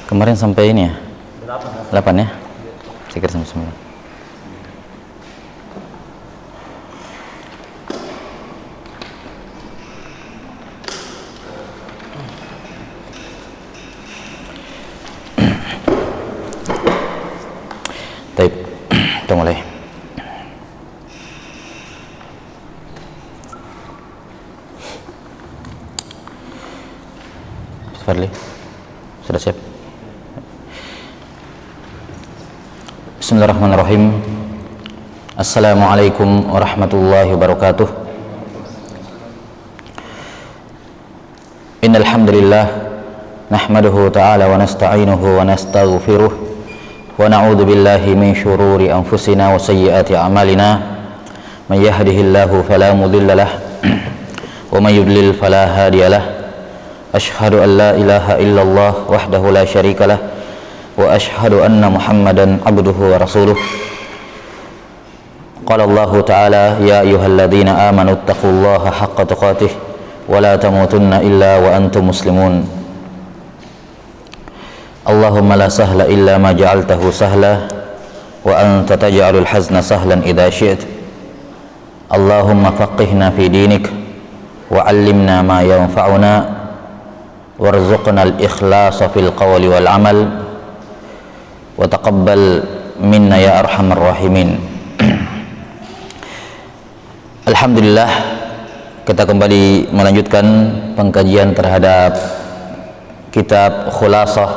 Kemarin sampai ini ya? 8 ya? Saya kira sampai 9. Baik, kita mulai. Fadli, sudah siap? Bismillahirrahmanirrahim. Assalamualaikum warahmatullahi wabarakatuh. Innal hamdalillah nahmaduhu ta'ala wa nasta'inuhu wa nastaghfiruh wa na'udzu billahi min shururi anfusina wa sayyiati a'malina. May yahdihillahu fala mudilla lahu wa may yudlil fala hadiya lahu. Ashhadu an la ilaha illallah wahdahu la syarika lah wa ashhadu anna Muhammadan abduhu wa rasuluh. Qala Allah ta'ala ya ayyuhalladzina amanu taqullaha haqqa tuqatih wa la tamutunna illa wa antum muslimun. Allahumma la sahla illa ma ja'altahu sahla wa anta taj'alul hazna sahlan idza syi'ta. Allahumma faqihna fi dinik wa 'allimna ma yanfa'una warzuqna al-ikhlasa fil qawli wal amal wa taqabbal minna ya arhamar rahimin. Alhamdulillah, kita kembali melanjutkan pengkajian terhadap kitab Khulasah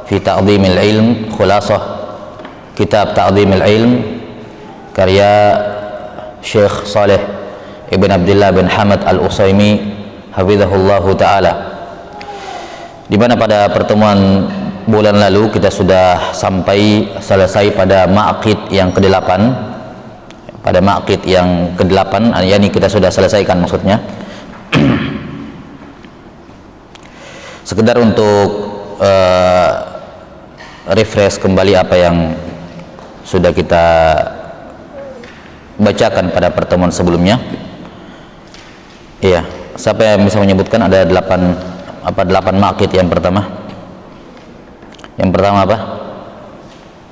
fi Ta'dhimil Ilm, Khulasah kitab Ta'dhimil Ilm karya Syekh Saleh Ibn Abdullah bin Hamad Al-Utsaimin hafizahullahu ta'ala, di mana pada pertemuan bulan lalu kita sudah selesai pada ma'qid yang ke-8. Pada ma'qid yang ke-8, yakni kita sudah selesaikan maksudnya. Sekedar untuk refresh kembali apa yang sudah kita bacakan pada pertemuan sebelumnya. Iya, siapa yang bisa menyebutkan ada 8 ma'qid yang pertama? Yang pertama apa?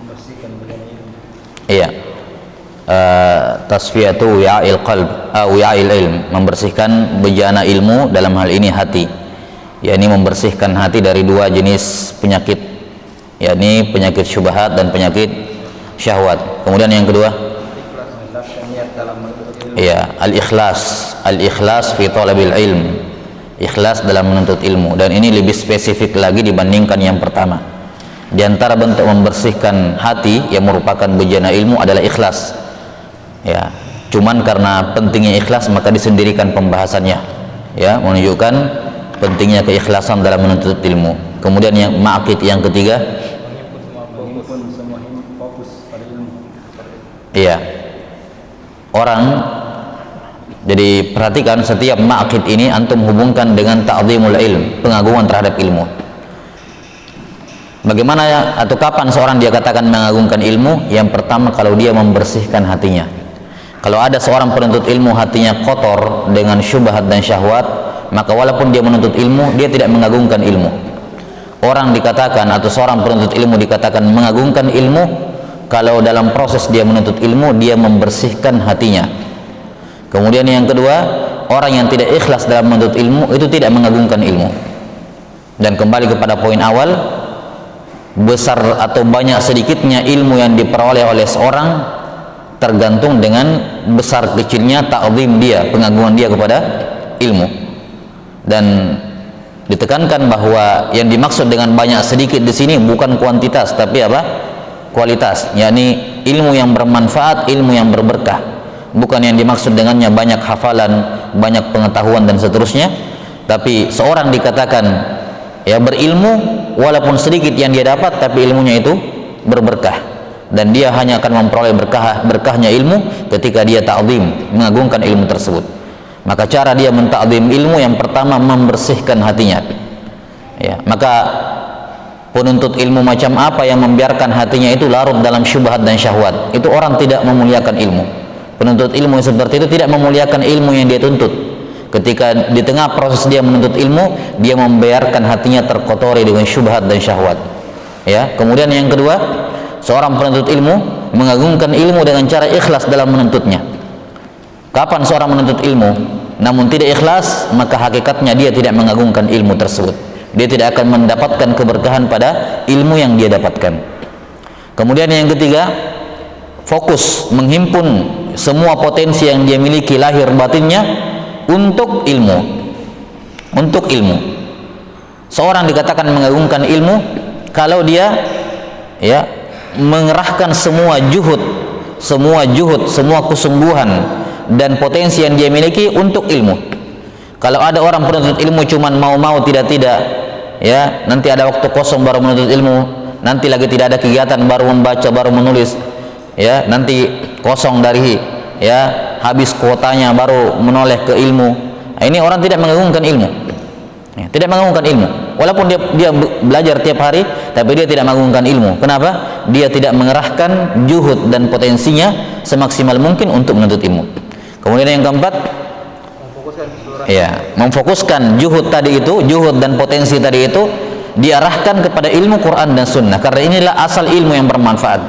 Membersihkan bejana ilmu. Iya. Tasfiyatu wi'a'il qalb, wi'a'il ilm, membersihkan bejana ilmu, dalam hal ini hati. Yakni membersihkan hati dari dua jenis penyakit, yakni penyakit syubhat dan penyakit syahwat. Kemudian yang kedua? Iya, al-ikhlas fi talabil ilm. Ikhlas dalam menuntut ilmu, dan ini lebih spesifik lagi dibandingkan yang pertama. Di antara bentuk membersihkan hati yang merupakan bejana ilmu adalah ikhlas. Ya, cuman karena pentingnya ikhlas maka disendirikan pembahasannya. Ya, menunjukkan pentingnya keikhlasan dalam menuntut ilmu. Kemudian yang ma'qid yang ketiga, iya. Orang, jadi perhatikan setiap ma'qid ini antum hubungkan dengan ta'zimul ilm, pengagungan terhadap ilmu. Bagaimana atau kapan seorang dia katakan mengagungkan ilmu? Yang pertama, kalau dia membersihkan hatinya. Kalau ada seorang penuntut ilmu hatinya kotor dengan syubhat dan syahwat, maka walaupun dia menuntut ilmu, dia tidak mengagungkan ilmu. Orang dikatakan atau seorang penuntut ilmu dikatakan mengagungkan ilmu kalau dalam proses dia menuntut ilmu dia membersihkan hatinya. Kemudian yang kedua, orang yang tidak ikhlas dalam menuntut ilmu itu tidak mengagungkan ilmu. Dan kembali kepada poin awal, besar atau banyak sedikitnya ilmu yang diperoleh oleh seorang tergantung dengan besar kecilnya ta'zim dia, pengagungan dia kepada ilmu. Dan ditekankan bahwa yang dimaksud dengan banyak sedikit di sini bukan kuantitas tapi apa? Kualitas, yakni ilmu yang bermanfaat, ilmu yang berberkah. Bukan yang dimaksud dengannya banyak hafalan, banyak pengetahuan dan seterusnya, tapi seorang dikatakan ya berilmu walaupun sedikit yang dia dapat, tapi ilmunya itu berberkah, dan dia hanya akan memperoleh berkahnya ilmu ketika dia ta'zim, mengagungkan ilmu tersebut. Maka cara dia mentakzim ilmu yang pertama membersihkan hatinya. Ya, maka penuntut ilmu macam apa yang membiarkan hatinya itu larut dalam syubhat dan syahwat, itu orang tidak memuliakan ilmu. Penuntut ilmu seperti itu tidak memuliakan ilmu yang dia tuntut. Ketika di tengah proses dia menuntut ilmu, dia membiarkan hatinya terkotori dengan syubhat dan syahwat. Ya, kemudian yang kedua, seorang penuntut ilmu mengagungkan ilmu dengan cara ikhlas dalam menuntutnya. Kapan seorang menuntut ilmu namun tidak ikhlas, maka hakikatnya dia tidak mengagungkan ilmu tersebut. Dia tidak akan mendapatkan keberkahan pada ilmu yang dia dapatkan. Kemudian yang ketiga, fokus menghimpun semua potensi yang dia miliki lahir batinnya untuk ilmu. Untuk ilmu. Seorang dikatakan mengagungkan ilmu kalau dia ya mengerahkan semua juhud, semua kesungguhan dan potensi yang dia miliki untuk ilmu. Kalau ada orang penuntut ilmu cuman mau-mau tidak-tidak, ya, nanti ada waktu kosong baru menuntut ilmu, nanti lagi tidak ada kegiatan baru membaca, baru menulis, ya, nanti kosong dari, ya, habis kuotanya baru menoleh ke ilmu. Nah, ini orang tidak mengagungkan ilmu. Ya, tidak mengagungkan ilmu. Walaupun dia belajar tiap hari, tapi dia tidak mengagungkan ilmu. Kenapa? Dia tidak mengerahkan juhud dan potensinya semaksimal mungkin untuk menuntut ilmu. Kemudian yang keempat, memfokuskan juhud tadi itu, juhud dan potensi tadi itu diarahkan kepada ilmu Quran dan Sunnah. Karena inilah asal ilmu yang bermanfaat.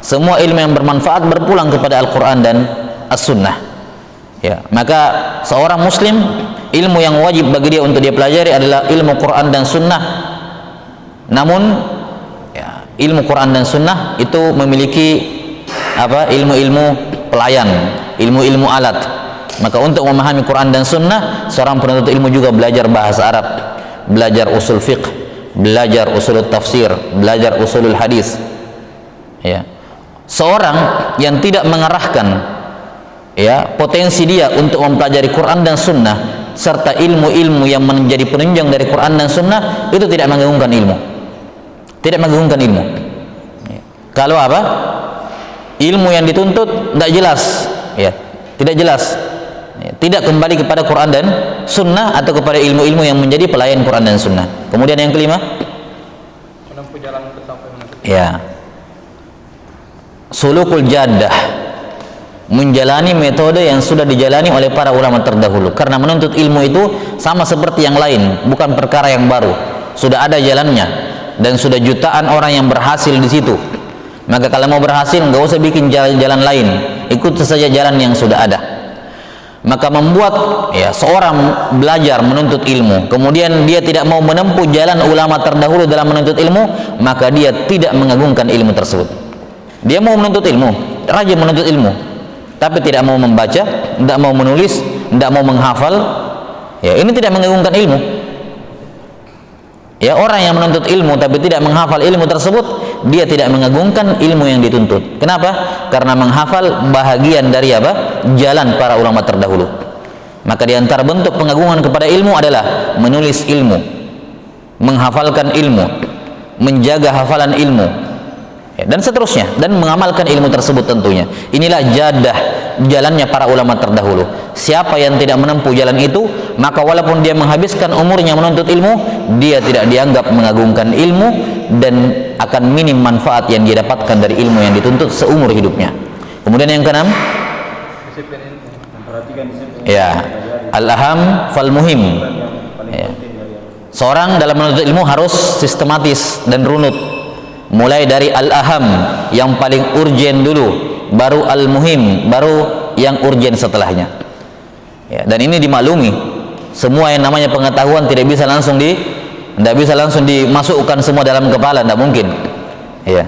Semua ilmu yang bermanfaat berpulang kepada Al-Quran dan As-Sunnah. Ya, maka seorang Muslim, ilmu yang wajib bagi dia untuk dia pelajari adalah ilmu Quran dan Sunnah. Namun, ya, ilmu Quran dan Sunnah itu memiliki ilmu-ilmu pelayan, ilmu-ilmu alat. Maka untuk memahami Quran dan Sunnah, seorang penuntut ilmu juga belajar bahasa Arab, belajar usul fiqh, belajar usul tafsir, belajar usulul hadis. Ya, seorang yang tidak mengarahkan, ya, potensi dia untuk mempelajari Quran dan Sunnah serta ilmu-ilmu yang menjadi penunjang dari Quran dan Sunnah, itu tidak mengagungkan ilmu. Tidak mengagungkan ilmu. Ya. Kalau apa? Ilmu yang dituntut tidak jelas, ya, tidak jelas, ya, tidak kembali kepada Quran dan Sunnah atau kepada ilmu-ilmu yang menjadi pelayan Quran dan Sunnah. Kemudian yang kelima, menempuh jalan kesampaian. Ya, sulukul jaddah, menjalani metode yang sudah dijalani oleh para ulama terdahulu. Karena menuntut ilmu itu sama seperti yang lain, bukan perkara yang baru. Sudah ada jalannya dan sudah jutaan orang yang berhasil di situ. Maka kalau mau berhasil, nggak usah bikin jalan lain, ikut saja jalan yang sudah ada. Maka membuat, ya, seorang belajar menuntut ilmu, kemudian dia tidak mau menempuh jalan ulama terdahulu dalam menuntut ilmu, maka dia tidak mengagungkan ilmu tersebut. Dia mau menuntut ilmu, rajin menuntut ilmu, tapi tidak mau membaca, tidak mau menulis, tidak mau menghafal, ya, ini tidak mengagungkan ilmu. Ya, orang yang menuntut ilmu tapi tidak menghafal ilmu tersebut, dia tidak mengagungkan ilmu yang dituntut. Kenapa? Karena menghafal bahagian dari apa? Jalan para ulama terdahulu. Maka di antara bentuk pengagungan kepada ilmu adalah menulis ilmu, menghafalkan ilmu, menjaga hafalan ilmu, ya, dan seterusnya, dan mengamalkan ilmu tersebut tentunya. Inilah jadah, jalannya para ulama terdahulu. Siapa yang tidak menempuh jalan itu, maka walaupun dia menghabiskan umurnya menuntut ilmu, dia tidak dianggap mengagungkan ilmu dan akan minim manfaat yang dia dapatkan dari ilmu yang dituntut seumur hidupnya. Kemudian yang keenam, ya, al-aham fal muhim. Ya. Seorang dalam menuntut ilmu harus sistematis dan runut. Mulai dari al-aham yang paling urgen dulu, baru al-muhim, baru yang urgen setelahnya. Ya, dan ini dimaklumi, semua yang namanya pengetahuan tidak bisa langsung dimasukkan semua dalam kepala, tidak mungkin. Ya,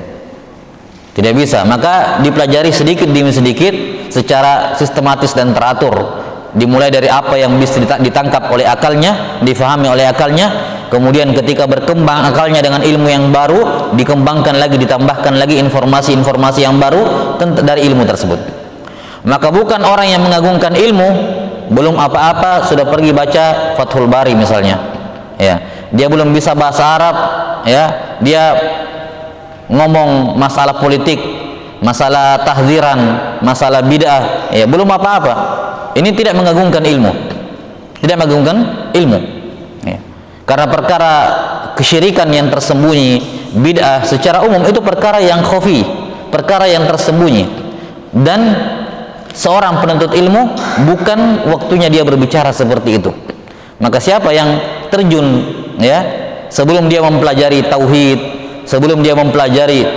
tidak bisa. Maka dipelajari sedikit demi sedikit secara sistematis dan teratur. Dimulai dari apa yang bisa ditangkap oleh akalnya, difahami oleh akalnya. Kemudian ketika berkembang akalnya dengan ilmu yang baru, dikembangkan lagi, ditambahkan lagi informasi-informasi yang baru dari ilmu tersebut. Maka bukan orang yang mengagungkan ilmu, belum apa-apa sudah pergi baca Fathul Bari misalnya, ya, dia belum bisa bahasa Arab, ya, dia ngomong masalah politik, masalah tahziran, masalah bid'ah, ya, belum apa-apa. Ini tidak mengagungkan ilmu, tidak mengagungkan ilmu, ya. Karena perkara kesyirikan yang tersembunyi, bid'ah secara umum itu perkara yang khafi, perkara yang tersembunyi, dan seorang penuntut ilmu bukan waktunya dia berbicara seperti itu. Maka siapa yang terjun, ya, sebelum dia mempelajari tauhid, sebelum dia mempelajari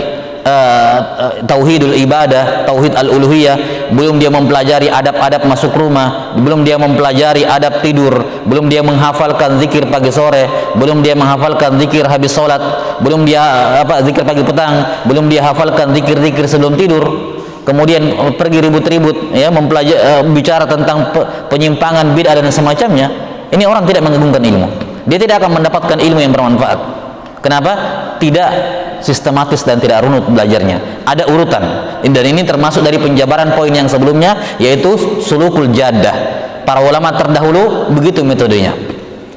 tauhidul ibadah, tauhid al-uluhiyah, belum dia mempelajari adab-adab masuk rumah, belum dia mempelajari adab tidur, belum dia menghafalkan zikir pagi sore, belum dia menghafalkan zikir habis sholat, belum dia zikir pagi petang, belum dia hafalkan zikir-zikir sebelum tidur, kemudian pergi ribut-ribut ya bicara tentang penyimpangan bid'ah dan semacamnya. Ini orang tidak mengagungkan ilmu, dia tidak akan mendapatkan ilmu yang bermanfaat. Kenapa? Tidak sistematis dan tidak runut belajarnya. Ada urutan, dan ini termasuk dari penjabaran poin yang sebelumnya, yaitu sulukul jaddah. Para ulama terdahulu begitu metodenya.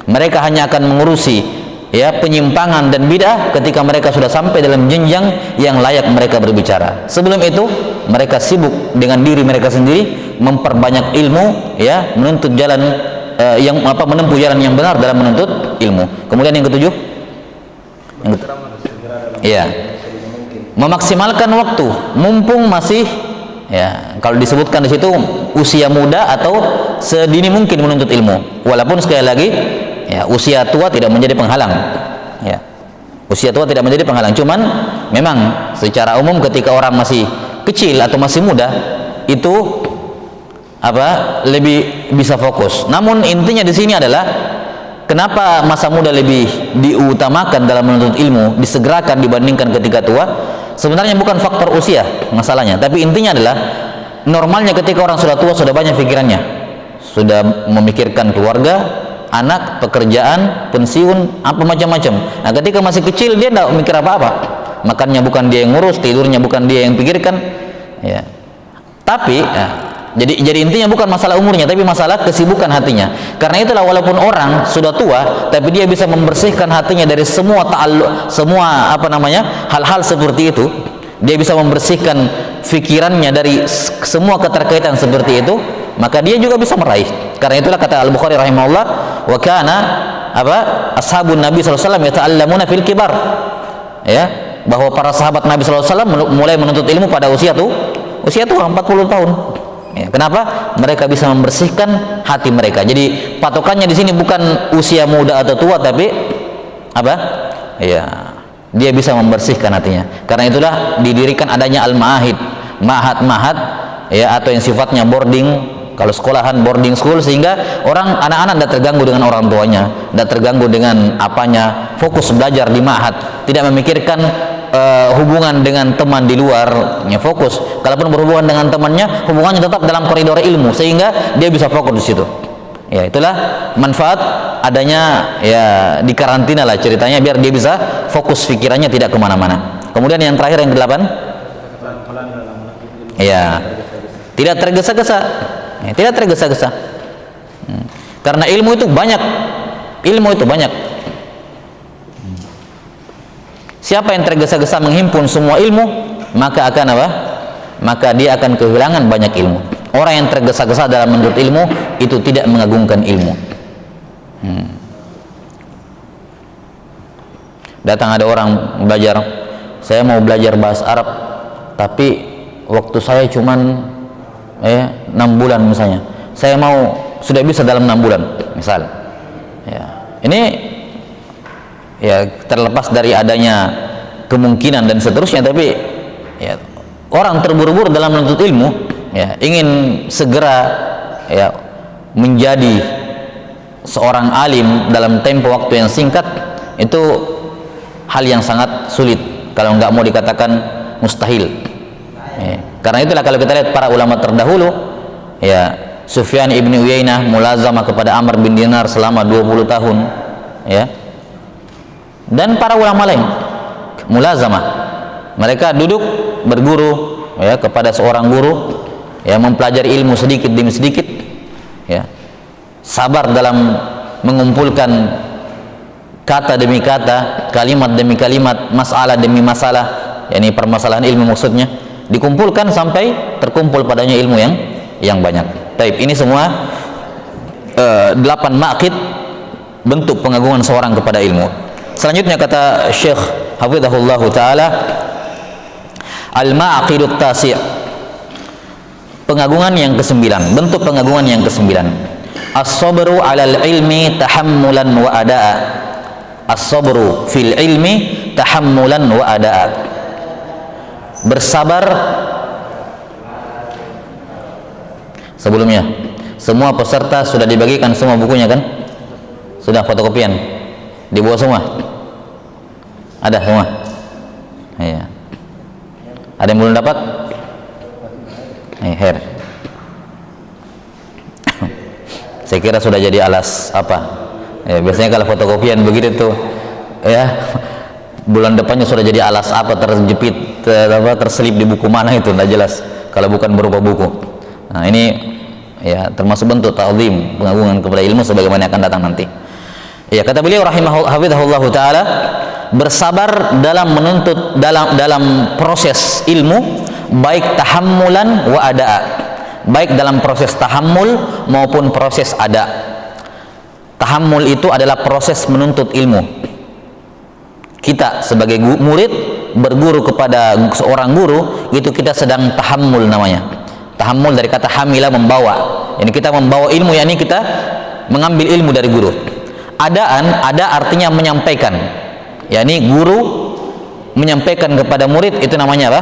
Mereka hanya akan mengurusi ya penyimpangan dan bid'ah ketika mereka sudah sampai dalam jenjang yang layak mereka berbicara. Sebelum itu mereka sibuk dengan diri mereka sendiri, memperbanyak ilmu ya, menuntut jalan menempuh jalan yang benar dalam menuntut ilmu. Kemudian yang ketujuh, ya, memaksimalkan waktu mumpung masih ya, kalau disebutkan di situ usia muda atau sedini mungkin menuntut ilmu, walaupun sekali lagi ya, usia tua tidak menjadi penghalang ya, usia tua tidak menjadi penghalang, cuman memang secara umum ketika orang masih kecil atau masih muda itu lebih bisa fokus. Namun intinya di sini adalah kenapa masa muda lebih diutamakan dalam menuntut ilmu, disegerakan dibandingkan ketika tua? Sebenarnya bukan faktor usia masalahnya, tapi intinya adalah normalnya ketika orang sudah tua sudah banyak pikirannya, sudah memikirkan keluarga, anak, pekerjaan, pensiun, apa macam-macam. Nah, ketika masih kecil dia tidak mikir apa-apa, makannya bukan dia yang ngurus, tidurnya bukan dia yang pikirkan ya. Tapi ya, jadi intinya bukan masalah umurnya, tapi masalah kesibukan hatinya. Karena itulah walaupun orang sudah tua, tapi dia bisa membersihkan hatinya dari semua hal-hal seperti itu. Dia bisa membersihkan fikirannya dari semua keterkaitan seperti itu, maka dia juga bisa meraih. Karena itulah kata Al-Bukhari rahimahullah, wa kana ashabun Nabi sallallahu alaihi wasallam yata'allamuna fil kibar. Ya, bahwa para sahabat Nabi sallallahu alaihi wasallam mulai menuntut ilmu pada usia tua 40 tahun. Ya, kenapa? Mereka bisa membersihkan hati mereka. Jadi patokannya di sini bukan usia muda atau tua, tapi ya, dia bisa membersihkan hatinya. Karena itulah didirikan adanya al-ma'ahid, ma'had ya, atau yang sifatnya boarding, kalau sekolahan boarding school, sehingga anak-anak tidak terganggu dengan orang tuanya, tidak terganggu dengan apanya, fokus belajar di ma'had, tidak memikirkan hubungan dengan teman di luar ya, fokus. Kalaupun berhubungan dengan temannya, hubungannya tetap dalam koridor ilmu, sehingga dia bisa fokus di situ. Ya, itulah manfaat adanya ya di karantina lah ceritanya, biar dia bisa fokus pikirannya tidak kemana-mana. Kemudian yang terakhir, yang ke-8, ya, tidak tergesa-gesa ya, tidak tergesa-gesa karena ilmu itu banyak. Siapa yang tergesa-gesa menghimpun semua ilmu, maka akan maka dia akan kehilangan banyak ilmu. Orang yang tergesa-gesa dalam menuntut ilmu itu tidak mengagungkan ilmu. Datang ada orang belajar, saya mau belajar bahasa Arab, tapi waktu saya cuman 6 bulan misalnya. Saya mau sudah bisa dalam 6 bulan misal. Ya, ini ya terlepas dari adanya kemungkinan dan seterusnya, tapi ya, orang terburu-buru dalam menuntut ilmu ya, ingin segera ya menjadi seorang alim dalam tempo waktu yang singkat, itu hal yang sangat sulit, kalau nggak mau dikatakan mustahil ya. Karena itulah kalau kita lihat para ulama terdahulu ya, Sufyan ibn Uyainah mulazamah kepada Amr bin Dinar selama 20 tahun ya, dan para ulama lain mulazamah, mereka duduk berguru ya kepada seorang guru ya, mempelajari ilmu sedikit demi sedikit ya, sabar dalam mengumpulkan kata demi kata, kalimat demi kalimat, masalah demi masalah, yakni permasalahan ilmu maksudnya, dikumpulkan sampai terkumpul padanya ilmu yang banyak. Taib, ini semua 8 maqid bentuk pengagungan seorang kepada ilmu. Selanjutnya kata Syekh hafizahullah taala, al-ma'qidut tasi', pengagungan yang ke-9, bentuk pengagungan yang ke-9, as-sabru 'alal ilmi tahammulan wa ada'a. As-sabru fil ilmi tahammulan wa ada'a. Bersabar. Sebelumnya semua peserta sudah dibagikan semua bukunya kan? Sudah fotokopian? Dibawa semua? Ada semua? Iya. Ada yang belum dapat? Her. Saya kira sudah jadi alas apa? Ya, biasanya kalau fotokopian begitu tuh, ya bulan depannya sudah jadi alas apa, terjepit, terselip di buku mana itu, tidak jelas. Kalau bukan berupa buku. Nah ini ya termasuk bentuk ta'zim, pengagungan kepada ilmu sebagaimana akan datang nanti. Ya, kata beliau rahimahullahu taala, bersabar dalam menuntut dalam proses ilmu, baik tahammulan wa ada'a, baik dalam proses tahammul maupun proses ada. Tahammul itu adalah proses menuntut ilmu. Kita sebagai murid berguru kepada seorang guru, itu kita sedang tahammul namanya. Tahammul dari kata hamila, membawa. Ini kita membawa ilmu, yakni kita mengambil ilmu dari guru. Adaan, ada artinya menyampaikan, yakni guru menyampaikan kepada murid, itu namanya apa?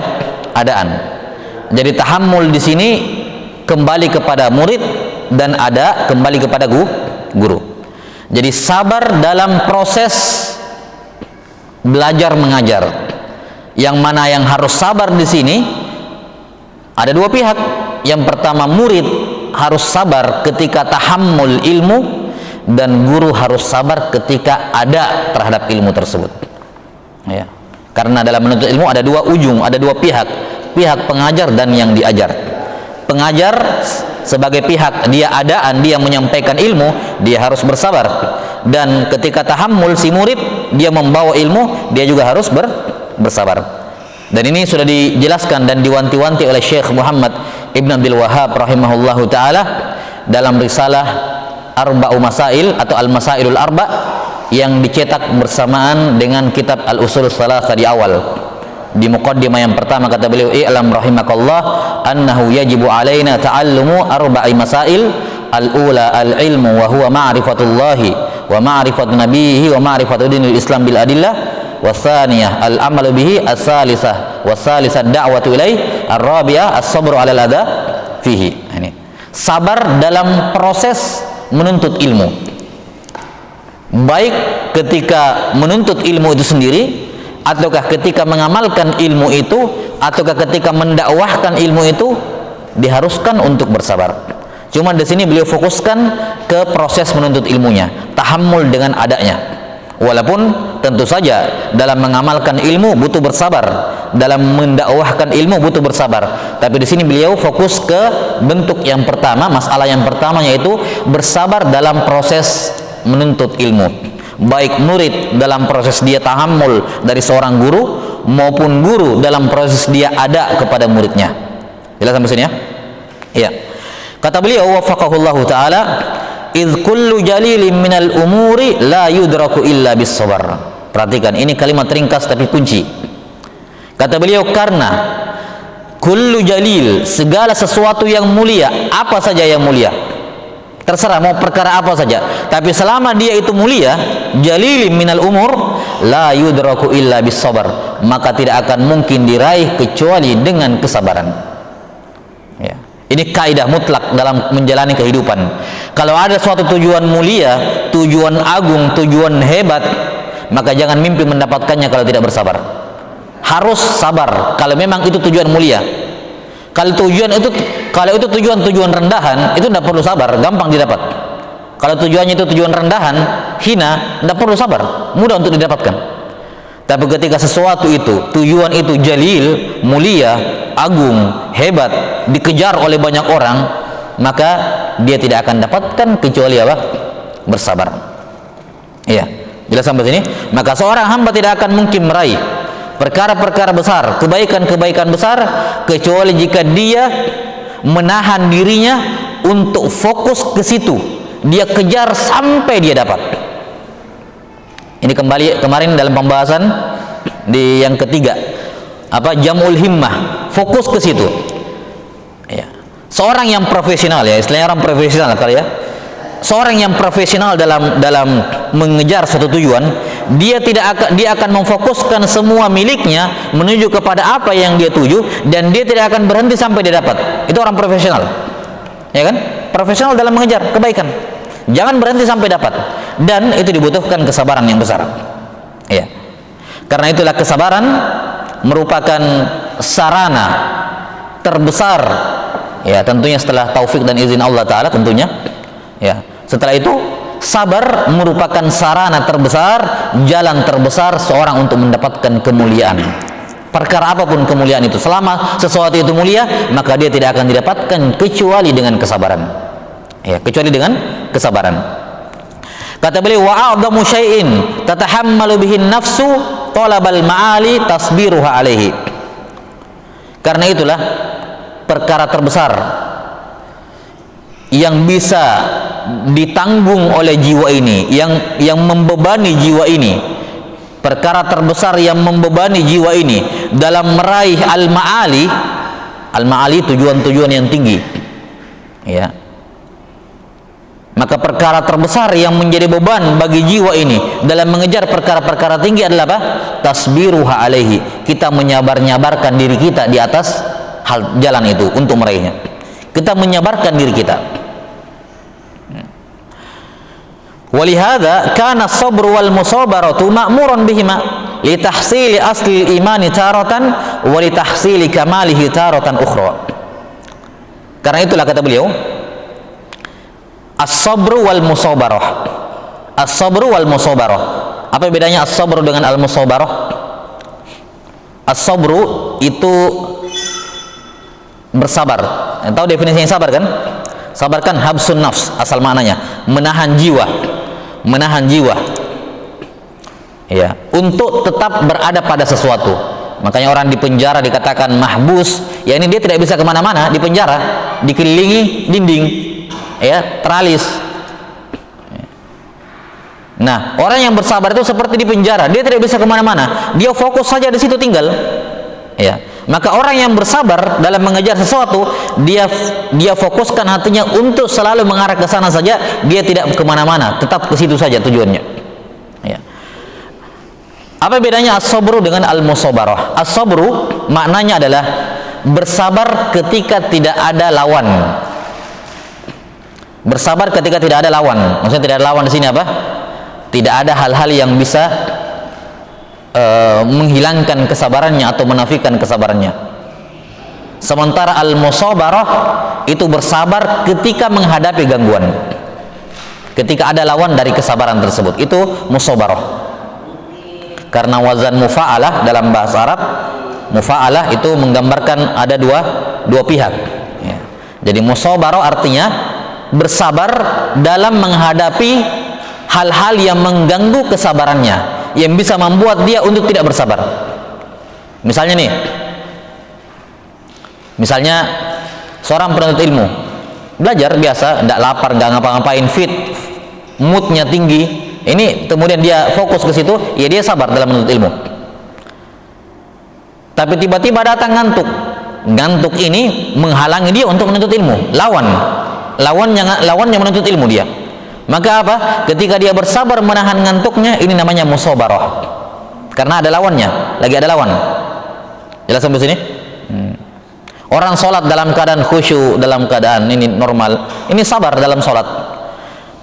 Adaan. Jadi tahammul di sini kembali kepada murid, dan ada kembali kepada guru. Jadi sabar dalam proses belajar mengajar. Yang mana yang harus sabar di sini ada dua pihak. Yang pertama, murid harus sabar ketika tahammul ilmu, dan guru harus sabar ketika ada terhadap ilmu tersebut. Ya. Karena dalam menuntut ilmu ada dua ujung, ada dua pihak, pihak pengajar dan yang diajar. Pengajar sebagai pihak, dia adaan, dia menyampaikan ilmu, dia harus bersabar. Dan ketika tahammul si murid, dia membawa ilmu, dia juga harus bersabar. Dan ini sudah dijelaskan dan diwanti-wanti oleh Syekh Muhammad Ibn Abdul Wahhab rahimahullahu taala dalam risalah Arba'u Masail atau Al-Masailul Arba' yang dicetak bersamaan dengan kitab Al-Usul Salasah di awal. Di muqaddimah yang pertama kata beliau, i'lam rahimakallah annahu yajibu alaina ta'allumu arba'i masail, al-ula al-ilmu wa huwa ma'rifatullahi wa ma'rifatu nabiyhi wa ma'rifatu dinil Islam bil adillah, wa tsaniyah al-amalu bihi, as-salisah wa salisah da'watu ilaih, ar-rabi'ah as-sabru 'alal adha fihi. Ini sabar dalam proses menuntut ilmu, baik ketika menuntut ilmu itu sendiri, ataukah ketika mengamalkan ilmu itu, ataukah ketika mendakwahkan ilmu itu, diharuskan untuk bersabar. Cuma di sini beliau fokuskan ke proses menuntut ilmunya, tahammul dengan adanya. Walaupun tentu saja dalam mengamalkan ilmu butuh bersabar, dalam mendakwahkan ilmu butuh bersabar. Tapi di sini beliau fokus ke bentuk yang pertama, masalah yang pertama, yaitu bersabar dalam proses menuntut ilmu. Baik murid dalam proses dia tahammul dari seorang guru, maupun guru dalam proses dia ada kepada muridnya. Jelas sampai sini ya? Iya. Kata beliau wafaqahullahu taala, idz kullu jalilin minal umuri la yudraku illa bis sabar. Perhatikan, ini kalimat ringkas tapi kunci. Kata beliau, karena kullu jalil, segala sesuatu yang mulia, apa saja yang mulia, terserah mau perkara apa saja, tapi selama dia itu mulia, jalilin minal umur la yudraku illa bis sabar, maka tidak akan mungkin diraih kecuali dengan kesabaran. Ya. Ini kaidah mutlak dalam menjalani kehidupan. Kalau ada suatu tujuan mulia, tujuan agung, tujuan hebat, maka jangan mimpi mendapatkannya kalau tidak bersabar. Harus sabar kalau memang itu tujuan mulia. Kalau itu tujuan rendahan, itu tidak perlu sabar, gampang didapat. Kalau tujuannya itu tujuan rendahan, hina, tidak perlu sabar, mudah untuk didapatkan. Tapi ketika sesuatu itu, tujuan itu jalil, mulia, agung, hebat, dikejar oleh banyak orang, maka dia tidak akan dapatkan kecuali apa? Bersabar. Iya, jelas sampai sini. Maka seorang hamba tidak akan mungkin meraih perkara-perkara besar, kebaikan-kebaikan besar, kecuali jika dia menahan dirinya untuk fokus ke situ, dia kejar sampai dia dapat. Ini kembali kemarin dalam pembahasan di yang ketiga, apa, jamul himmah, fokus ke situ. Ya. Seorang yang profesional, ya istilahnya orang profesional kali ya, seorang yang profesional dalam mengejar satu tujuan, dia akan memfokuskan semua miliknya menuju kepada apa yang dia tuju, dan dia tidak akan berhenti sampai dia dapat. Itu orang profesional, ya kan? Profesional dalam mengejar kebaikan, jangan berhenti sampai dapat, dan itu dibutuhkan kesabaran yang besar, ya. Karena itulah kesabaran merupakan sarana terbesar, ya, tentunya setelah taufik dan izin Allah Ta'ala tentunya, ya. Setelah itu sabar merupakan sarana terbesar, jalan terbesar seorang untuk mendapatkan kemuliaan. Perkara apapun kemuliaan itu, selama sesuatu itu mulia, maka dia tidak akan didapatkan kecuali dengan kesabaran, ya, kecuali dengan kesabaran. Kata beliau, wa a'dhamu syai'in tatahammalu bihi nafsu talabal ma'ali tasbiruha alaihi. Karena itulah perkara terbesar yang bisa ditanggung oleh jiwa ini, yang membebani jiwa ini, perkara terbesar yang membebani jiwa ini dalam meraih al-ma'ali. Al-ma'ali tujuan-tujuan yang tinggi, ya. Maka perkara terbesar yang menjadi beban bagi jiwa ini dalam mengejar perkara-perkara tinggi adalah apa? Tasbiruha alaihi. Kita menyabar-nyabarkan diri kita di atas hal jalan itu untuk meraihnya. Kita menyabarkan diri kita. Walihada kana sabru wal musabaratu ma'muran bihima li tahsili asli imani taratan wa li tahsili kamalihi taratan ukhra. Karena itulah kata beliau, as-sabru wal musabarah. As-sabru wal musabarah. Apa bedanya as-sabru dengan al-musabarah? As-sabru itu bersabar. Tahu definisinya sabar kan? Sabar kan habsun nafs, asal maknanya menahan jiwa. Menahan jiwa, ya, untuk tetap berada pada sesuatu. Makanya orang di penjara dikatakan mahbus, ya, ini dia tidak bisa kemana-mana, di penjara, dikelilingi dinding, ya, teralis. Nah, orang yang bersabar itu seperti di penjara, dia tidak bisa kemana-mana, dia fokus saja di situ tinggal, ya. Maka orang yang bersabar dalam mengejar sesuatu, dia fokuskan hatinya untuk selalu mengarah ke sana saja, dia tidak kemana-mana, tetap ke situ saja tujuannya, ya. Apa bedanya as-sabru dengan al-musabarah? As-sabru maknanya adalah bersabar ketika tidak ada lawan. Bersabar ketika tidak ada lawan. Maksudnya tidak ada lawan di sini apa? Tidak ada hal-hal yang bisa menghilangkan kesabarannya atau menafikan kesabarannya. Sementara al-musabarah itu bersabar ketika menghadapi gangguan, ketika ada lawan dari kesabaran tersebut, itu musabarah. Karena wazan mufa'alah dalam bahasa Arab, mufa'alah itu menggambarkan ada dua pihak, ya. Jadi musabarah artinya bersabar dalam menghadapi hal-hal yang mengganggu kesabarannya, yang bisa membuat dia untuk tidak bersabar. Misalnya nih, misalnya seorang penuntut ilmu belajar biasa, tidak lapar, nggak ngapa-ngapain, fit, moodnya tinggi, ini kemudian dia fokus ke situ, ya dia sabar dalam menuntut ilmu. Tapi tiba-tiba datang ngantuk ini menghalangi dia untuk menuntut ilmu, lawannya menuntut ilmu dia. Maka apa? Ketika dia bersabar menahan ngantuknya, ini namanya musabarah. Karena ada lawannya, lagi ada lawan. Jelas sampai sini? Orang sholat dalam keadaan khusyuk, dalam keadaan ini normal, ini sabar dalam sholat.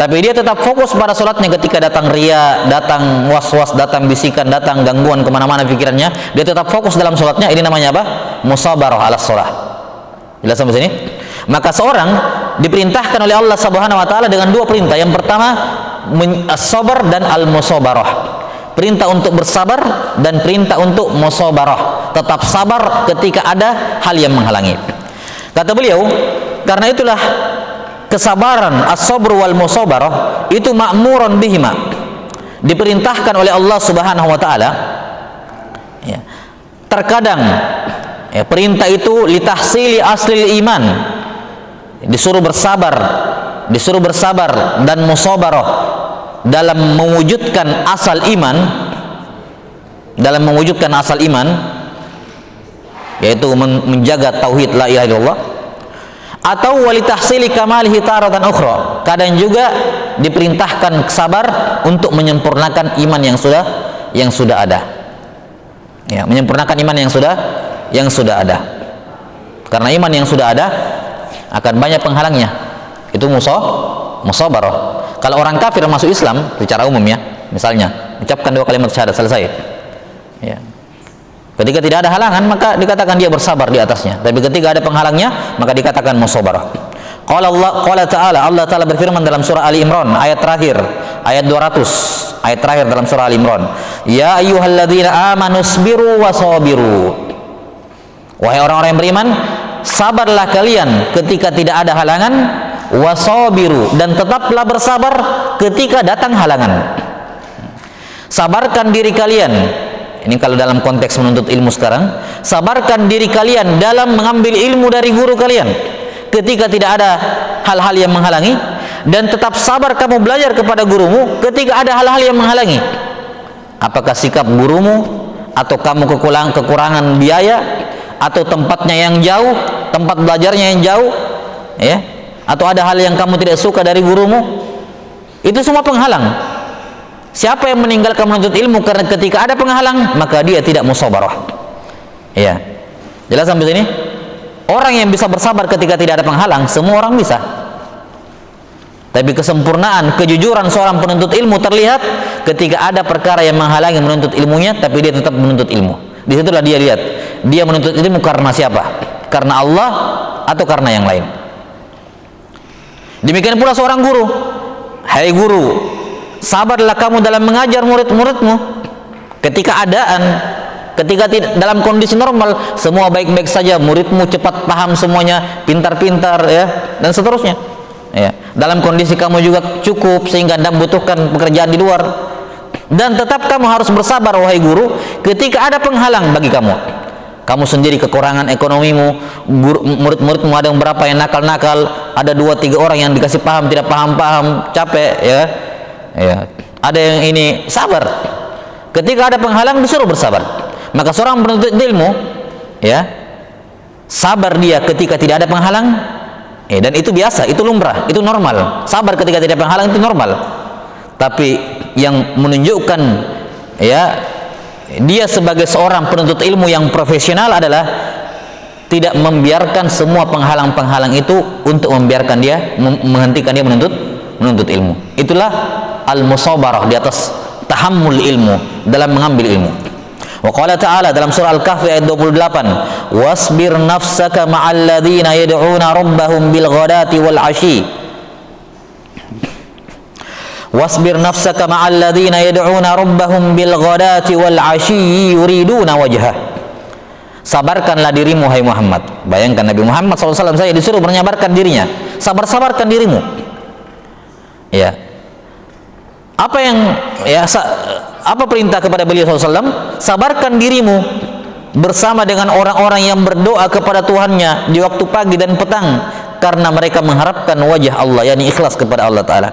Tapi dia tetap fokus pada sholatnya. Ketika datang ria, datang was-was, datang bisikan, datang gangguan kemana-mana pikirannya, dia tetap fokus dalam sholatnya. Ini namanya apa? Musabarah ala sholat. Jelas sampai sini? Maka seorang diperintahkan oleh Allah Subhanahu wa taala dengan dua perintah. Yang pertama as-sabar dan al-musabarah. Perintah untuk bersabar dan perintah untuk musabarah. Tetap sabar ketika ada hal yang menghalangi. Kata beliau, karena itulah kesabaran as-sabr wal musabarah itu ma'muran bihima. Diperintahkan oleh Allah Subhanahu wa taala. Ya. Terkadang ya, perintah itu litahsili asli iman, disuruh bersabar dan musabarah dalam mewujudkan asal iman, yaitu menjaga tauhid la ilaha illallah, atau walitahsili kamalihi taratan ukhra, kadang juga diperintahkan sabar untuk menyempurnakan iman yang sudah ada. Ya, menyempurnakan iman yang sudah ada. Karena iman yang sudah ada akan banyak penghalangnya. Itu musabarah. Kalau orang kafir masuk Islam secara umum ya, misalnya ucapkan 2 kalimat syahadat selesai. Ya. Ketika tidak ada halangan maka dikatakan dia bersabar di atasnya. Tapi ketika ada penghalangnya maka dikatakan musabarah. Qala ta'ala, Allah Ta'ala berfirman dalam surah Ali Imran ayat terakhir, ayat 200, ayat terakhir dalam surah Ali Imran. Ya ayyuhalladzina amanu sabiru wasabiru. Wahai orang-orang yang beriman, sabarlah kalian ketika tidak ada halangan, wasabiru, dan tetaplah bersabar ketika datang halangan. Sabarkan diri kalian. Ini kalau dalam konteks menuntut ilmu sekarang, sabarkan diri kalian dalam mengambil ilmu dari guru kalian ketika tidak ada hal-hal yang menghalangi, dan tetap sabar kamu belajar kepada gurumu ketika ada hal-hal yang menghalangi. Apakah sikap gurumu, atau kamu kekurangan biaya, atau tempatnya yang jauh, tempat belajarnya yang jauh, ya, atau ada hal yang kamu tidak suka dari gurumu, itu semua penghalang. Siapa yang meninggalkan menuntut ilmu karena ketika ada penghalang, maka dia tidak musabarah. Ya, jelas sampai sini? Orang yang bisa bersabar ketika tidak ada penghalang, semua orang bisa. Tapi kesempurnaan, kejujuran seorang penuntut ilmu terlihat ketika ada perkara yang menghalangi menuntut ilmunya, tapi dia tetap menuntut ilmu. Disitulah dia lihat, dia menuntut ilmu karena siapa? Karena Allah atau karena yang lain. Demikian pula seorang guru. Hai guru, sabarlah kamu dalam mengajar murid-muridmu ketika ketika dalam kondisi normal semua baik-baik saja, muridmu cepat paham semuanya, pintar-pintar, ya, dan seterusnya, ya. Dalam kondisi kamu juga cukup sehingga tidak membutuhkan pekerjaan di luar, dan tetap kamu harus bersabar wahai guru ketika ada penghalang bagi kamu. Kamu sendiri kekurangan ekonomimu, murid-muridmu ada yang berapa yang nakal-nakal, ada 2-3 orang yang dikasih paham tidak paham-paham, capek, ya. Ya, ada yang ini, sabar. Ketika ada penghalang disuruh bersabar. Maka seorang penuntut ilmu, ya, sabar dia ketika tidak ada penghalang, dan itu biasa, itu lumrah, itu normal. Sabar ketika tidak ada penghalang itu normal. Tapi yang menunjukkan, ya, dia sebagai seorang penuntut ilmu yang profesional adalah tidak membiarkan semua penghalang-penghalang itu untuk membiarkan dia, menghentikan dia menuntut ilmu. Itulah al-musabarah, di atas tahammul ilmu, dalam mengambil ilmu. Wa qala ta'ala dalam surah Al-Kahfi ayat 28, wasbir nafsaka ma'al ladzina yad'una rabbahum bil ghadati wal 'ashi. Wasbir nafsaka ma'al ladzina yad'una rabbahum bil ghadati wal 'ashi yuriduna wajhah. Sabarkanlah dirimu hai Muhammad. Bayangkan Nabi Muhammad SAW saya disuruh menyabarkan dirinya. Sabarkan dirimu. Ya. Apa perintah kepada beliau SAW? Sabarkan dirimu bersama dengan orang-orang yang berdoa kepada Tuhannya di waktu pagi dan petang karena mereka mengharapkan wajah Allah, yakni ikhlas kepada Allah Ta'ala.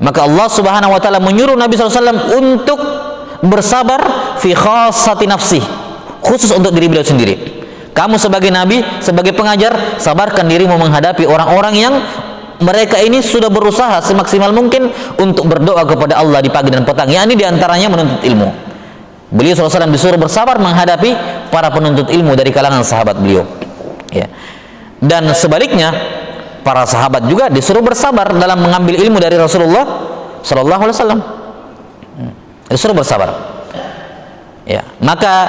Maka Allah Subhanahu wa Ta'ala menyuruh Nabi SAW untuk bersabar fi khassati nafsih, khusus untuk diri beliau sendiri. Kamu sebagai Nabi, sebagai pengajar, sabarkan dirimu menghadapi orang-orang yang mereka ini sudah berusaha semaksimal mungkin untuk berdoa kepada Allah di pagi dan petang, yakni diantaranya menuntut ilmu. Beliau SAW disuruh bersabar menghadapi para penuntut ilmu dari kalangan sahabat beliau, ya. Dan sebaliknya para sahabat juga disuruh bersabar dalam mengambil ilmu dari Rasulullah SAW. Disuruh bersabar, ya. Maka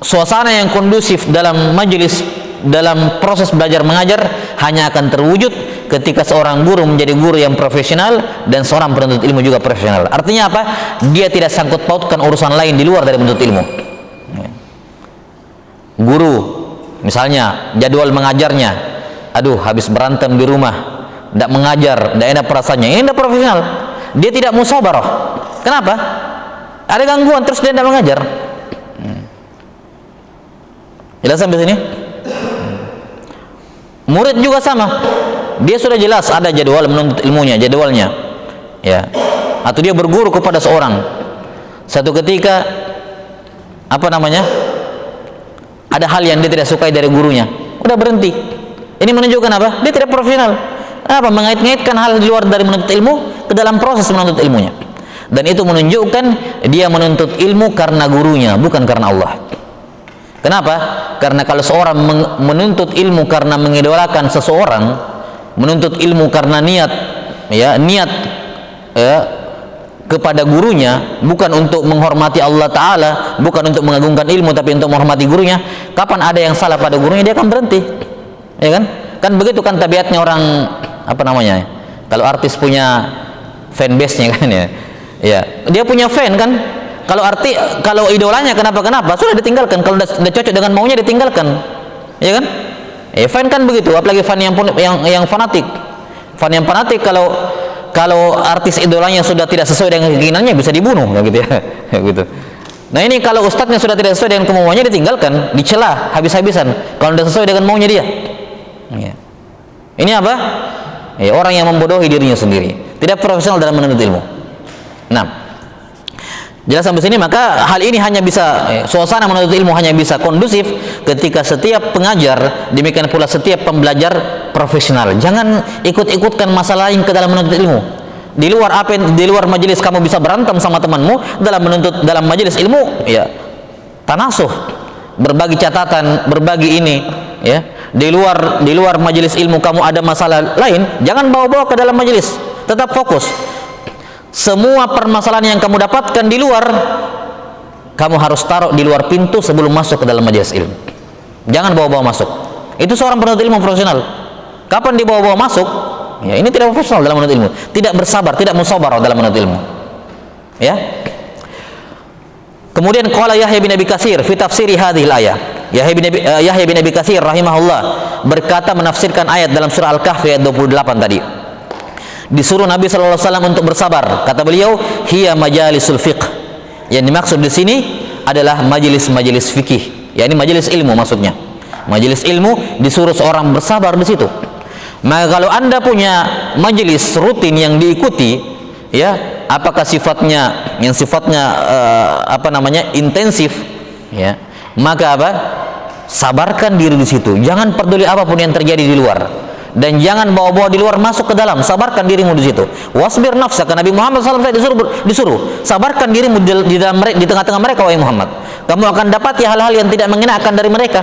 suasana yang kondusif dalam majelis, dalam proses belajar mengajar hanya akan terwujud ketika seorang guru menjadi guru yang profesional dan seorang penuntut ilmu juga profesional. Artinya apa? Dia tidak sangkut pautkan urusan lain di luar dari penuntut ilmu. Guru misalnya jadwal mengajarnya, aduh habis berantem di rumah, tidak mengajar, tidak enak perasaannya, ini tidak profesional. Dia tidak musabarah. Kenapa? Ada gangguan terus dia tidak mengajar. Jelas sampai sini? Murid juga sama, dia sudah jelas ada jadwal menuntut ilmunya, jadwalnya, ya. Atau dia berguru kepada seorang, satu ketika ada hal yang dia tidak sukai dari gurunya, udah berhenti, Ini menunjukkan apa? Dia tidak profesional. Apa? Mengait-ngaitkan hal di luar dari menuntut ilmu ke dalam proses menuntut ilmunya. Dan itu menunjukkan dia menuntut ilmu karena gurunya, bukan karena Allah. Kenapa? Karena kalau seorang menuntut ilmu karena mengidolakan seseorang, menuntut ilmu karena niat kepada gurunya, bukan untuk menghormati Allah Ta'ala, bukan untuk mengagungkan ilmu, tapi untuk menghormati gurunya, kapan ada yang salah pada gurunya, dia akan berhenti. Ya kan? Kan begitu kan tabiatnya orang, apa namanya, kalau artis punya fanbase-nya kan ya. Ya, dia punya fan kan. Kalau idolanya kenapa sudah ditinggalkan. Kalau udah cocok dengan maunya ditinggalkan. Ya kan? Fan kan begitu, apalagi fan yang fanatik. Fan yang fanatik kalau artis idolanya sudah tidak sesuai dengan keinginannya bisa dibunuh gitu ya. Gitu. Nah, ini kalau ustadznya sudah tidak sesuai dengan kemauannya ditinggalkan, dicela habis-habisan kalau sudah sesuai dengan maunya dia. Ya. Ini apa? Ya, orang yang membodohi dirinya sendiri, tidak profesional dalam menuntut ilmu. Nah, jelas sampai sini, maka hal ini hanya bisa, suasana menuntut ilmu hanya bisa kondusif ketika setiap pengajar, demikian pula setiap pembelajar profesional. Jangan ikut-ikutkan masalah lain ke dalam menuntut ilmu. Di luar majelis kamu bisa berantem sama temanmu, dalam majelis ilmu ya tanasuh, berbagi catatan, berbagi ini ya. Di luar majelis ilmu kamu ada masalah lain, jangan bawa-bawa ke dalam majelis. Tetap fokus. Semua permasalahan yang kamu dapatkan di luar, kamu harus taruh di luar pintu sebelum masuk ke dalam majelis ilmu. Jangan bawa-bawa masuk. Itu seorang penuntut ilmu profesional. Kapan dibawa-bawa masuk? Ya, ini tidak profesional dalam menuntut ilmu. Tidak bersabar, tidak musabarah dalam menuntut ilmu. Ya. Kemudian qala Yahya bin Abi Katsir fi tafsiri hadhil ayah. Yahya bin Abi Katsir rahimahullah berkata menafsirkan ayat dalam surah Al-Kahfi ayat 28 tadi. Disuruh Nabi sallallahu alaihi wasallam untuk bersabar. Kata beliau, hiya majalisul fiqh. Yang dimaksud di sini adalah majelis-majelis fikih. Ya, ini majelis ilmu maksudnya. Majelis ilmu disuruh seorang bersabar di situ. Maka kalau Anda punya majelis rutin yang diikuti, ya, apakah sifatnya intensif, ya, maka apa? Sabarkan diri di situ. Jangan peduli apapun yang terjadi di luar. Dan jangan bawa-bawa di luar masuk ke dalam. Sabarkan dirimu di situ. Wasbir nafsaka. Nabi Muhammad SAW disuruh sabarkan dirimu di tengah-tengah mereka, wahai Muhammad. Kamu akan dapati hal-hal yang tidak mengenakan dari mereka,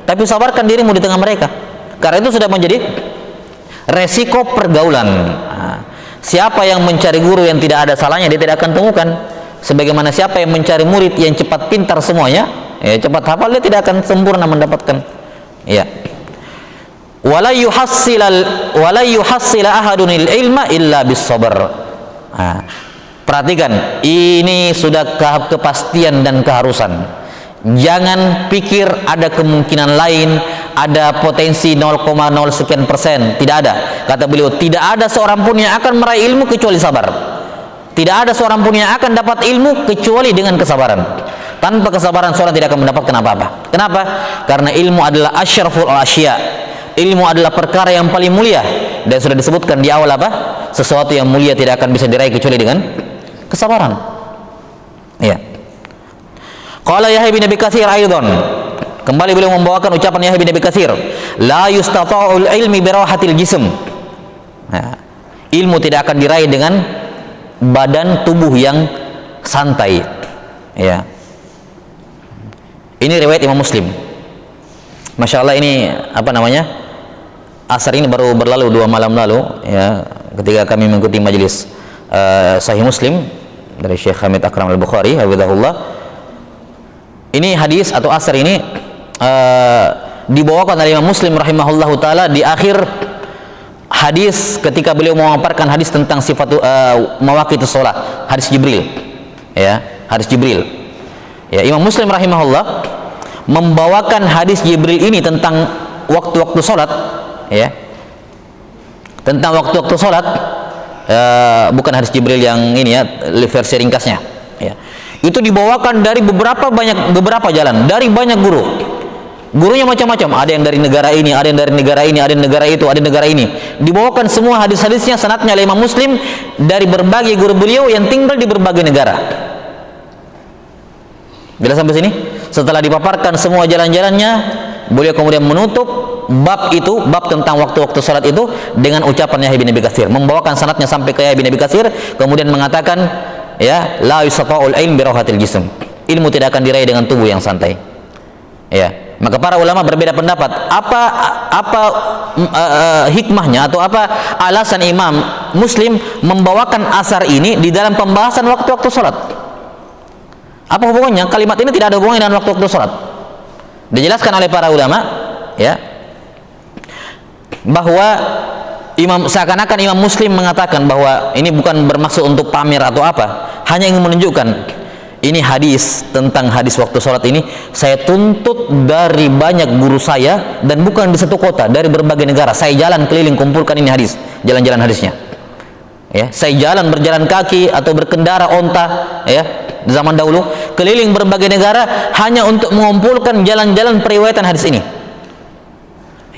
tapi sabarkan dirimu di tengah mereka. Karena itu sudah menjadi resiko pergaulan. Nah, siapa yang mencari guru yang tidak ada salahnya, dia tidak akan temukan. Sebagaimana siapa yang mencari murid yang cepat pintar semuanya, ya, cepat hafal, dia tidak akan sempurna mendapatkan. Ya. Wala yuhassila ahadun ilma illa bis-sabr. Nah, perhatikan, ini sudah kepastian dan keharusan. Jangan pikir ada kemungkinan lain, ada potensi 0,0 sekian persen. Tidak ada. Kata beliau, tidak ada seorang pun yang akan meraih ilmu kecuali sabar. Tidak ada seorang pun yang akan dapat ilmu kecuali dengan kesabaran. Tanpa kesabaran seorang tidak akan mendapatkan apa-apa. Kenapa? Karena ilmu adalah asyraful asya. Ilmu adalah perkara yang paling mulia, dan sudah disebutkan di awal apa? Sesuatu yang mulia tidak akan bisa diraih kecuali dengan kesabaran. Ya. Qala Yahya bin Abi Katsir aidan. Kembali beliau membawakan ucapan Yahya bin Abi Katsir, la yustata'ul ilmi bi rahatil jism. Nah, ilmu tidak akan diraih dengan badan tubuh yang santai. Ya. Ini riwayat Imam Muslim. Masya Allah, ini apa namanya? Asar ini baru berlalu 2 malam lalu, ya, ketika kami mengikuti majelis Sahih Muslim dari Syekh Hamid Akram Al-Bukhari hafizahullah. Ini hadis atau asar ini dibawakan oleh Imam Muslim rahimahullahu taala di akhir hadis ketika beliau memaparkan hadis tentang sifat mawaqitus shalah, hadis Jibril. Ya, hadis Jibril. Ya, Imam Muslim rahimahullah membawakan hadis Jibril ini tentang waktu-waktu salat, ya, tentang waktu-waktu salat, bukan hadis Jibril yang ini ya, versi ringkasnya, ya. Itu dibawakan dari beberapa jalan, dari banyak guru. Gurunya macam-macam, ada yang dari negara ini, ada yang dari negara ini, ada yang negara itu, ada yang negara ini. Dibawakan semua hadis-hadisnya sanadnya oleh Imam Muslim dari berbagai guru beliau yang tinggal di berbagai negara. Bila sampai sini, setelah dipaparkan semua jalan-jalannya, beliau kemudian menutup bab itu, bab tentang waktu-waktu salat itu dengan ucapan Yahya bin Abi Katsir, membawakan sanadnya sampai ke Yahya bin Abi Katsir, kemudian mengatakan, ya, la yusafa'ul ilm bi rahatil jism. Ilmu tidak akan diraih dengan tubuh yang santai. Ya, maka para ulama berbeda pendapat apa hikmahnya atau apa alasan Imam Muslim membawakan asar ini di dalam pembahasan waktu-waktu salat. Apa hubungannya? Kalimat ini tidak ada hubungannya dengan waktu-waktu salat. Dijelaskan oleh para ulama, ya, bahwa seakan-akan Imam Muslim mengatakan bahwa ini bukan bermaksud untuk pamer atau apa, hanya ingin menunjukkan ini hadis tentang hadis waktu sholat ini saya tuntut dari banyak guru saya, dan bukan di satu kota, dari berbagai negara. Saya jalan keliling kumpulkan ini hadis, jalan-jalan hadisnya. Ya, saya berjalan kaki atau berkendara onta, ya, di zaman dahulu keliling berbagai negara hanya untuk mengumpulkan jalan-jalan periwayatan hadis ini.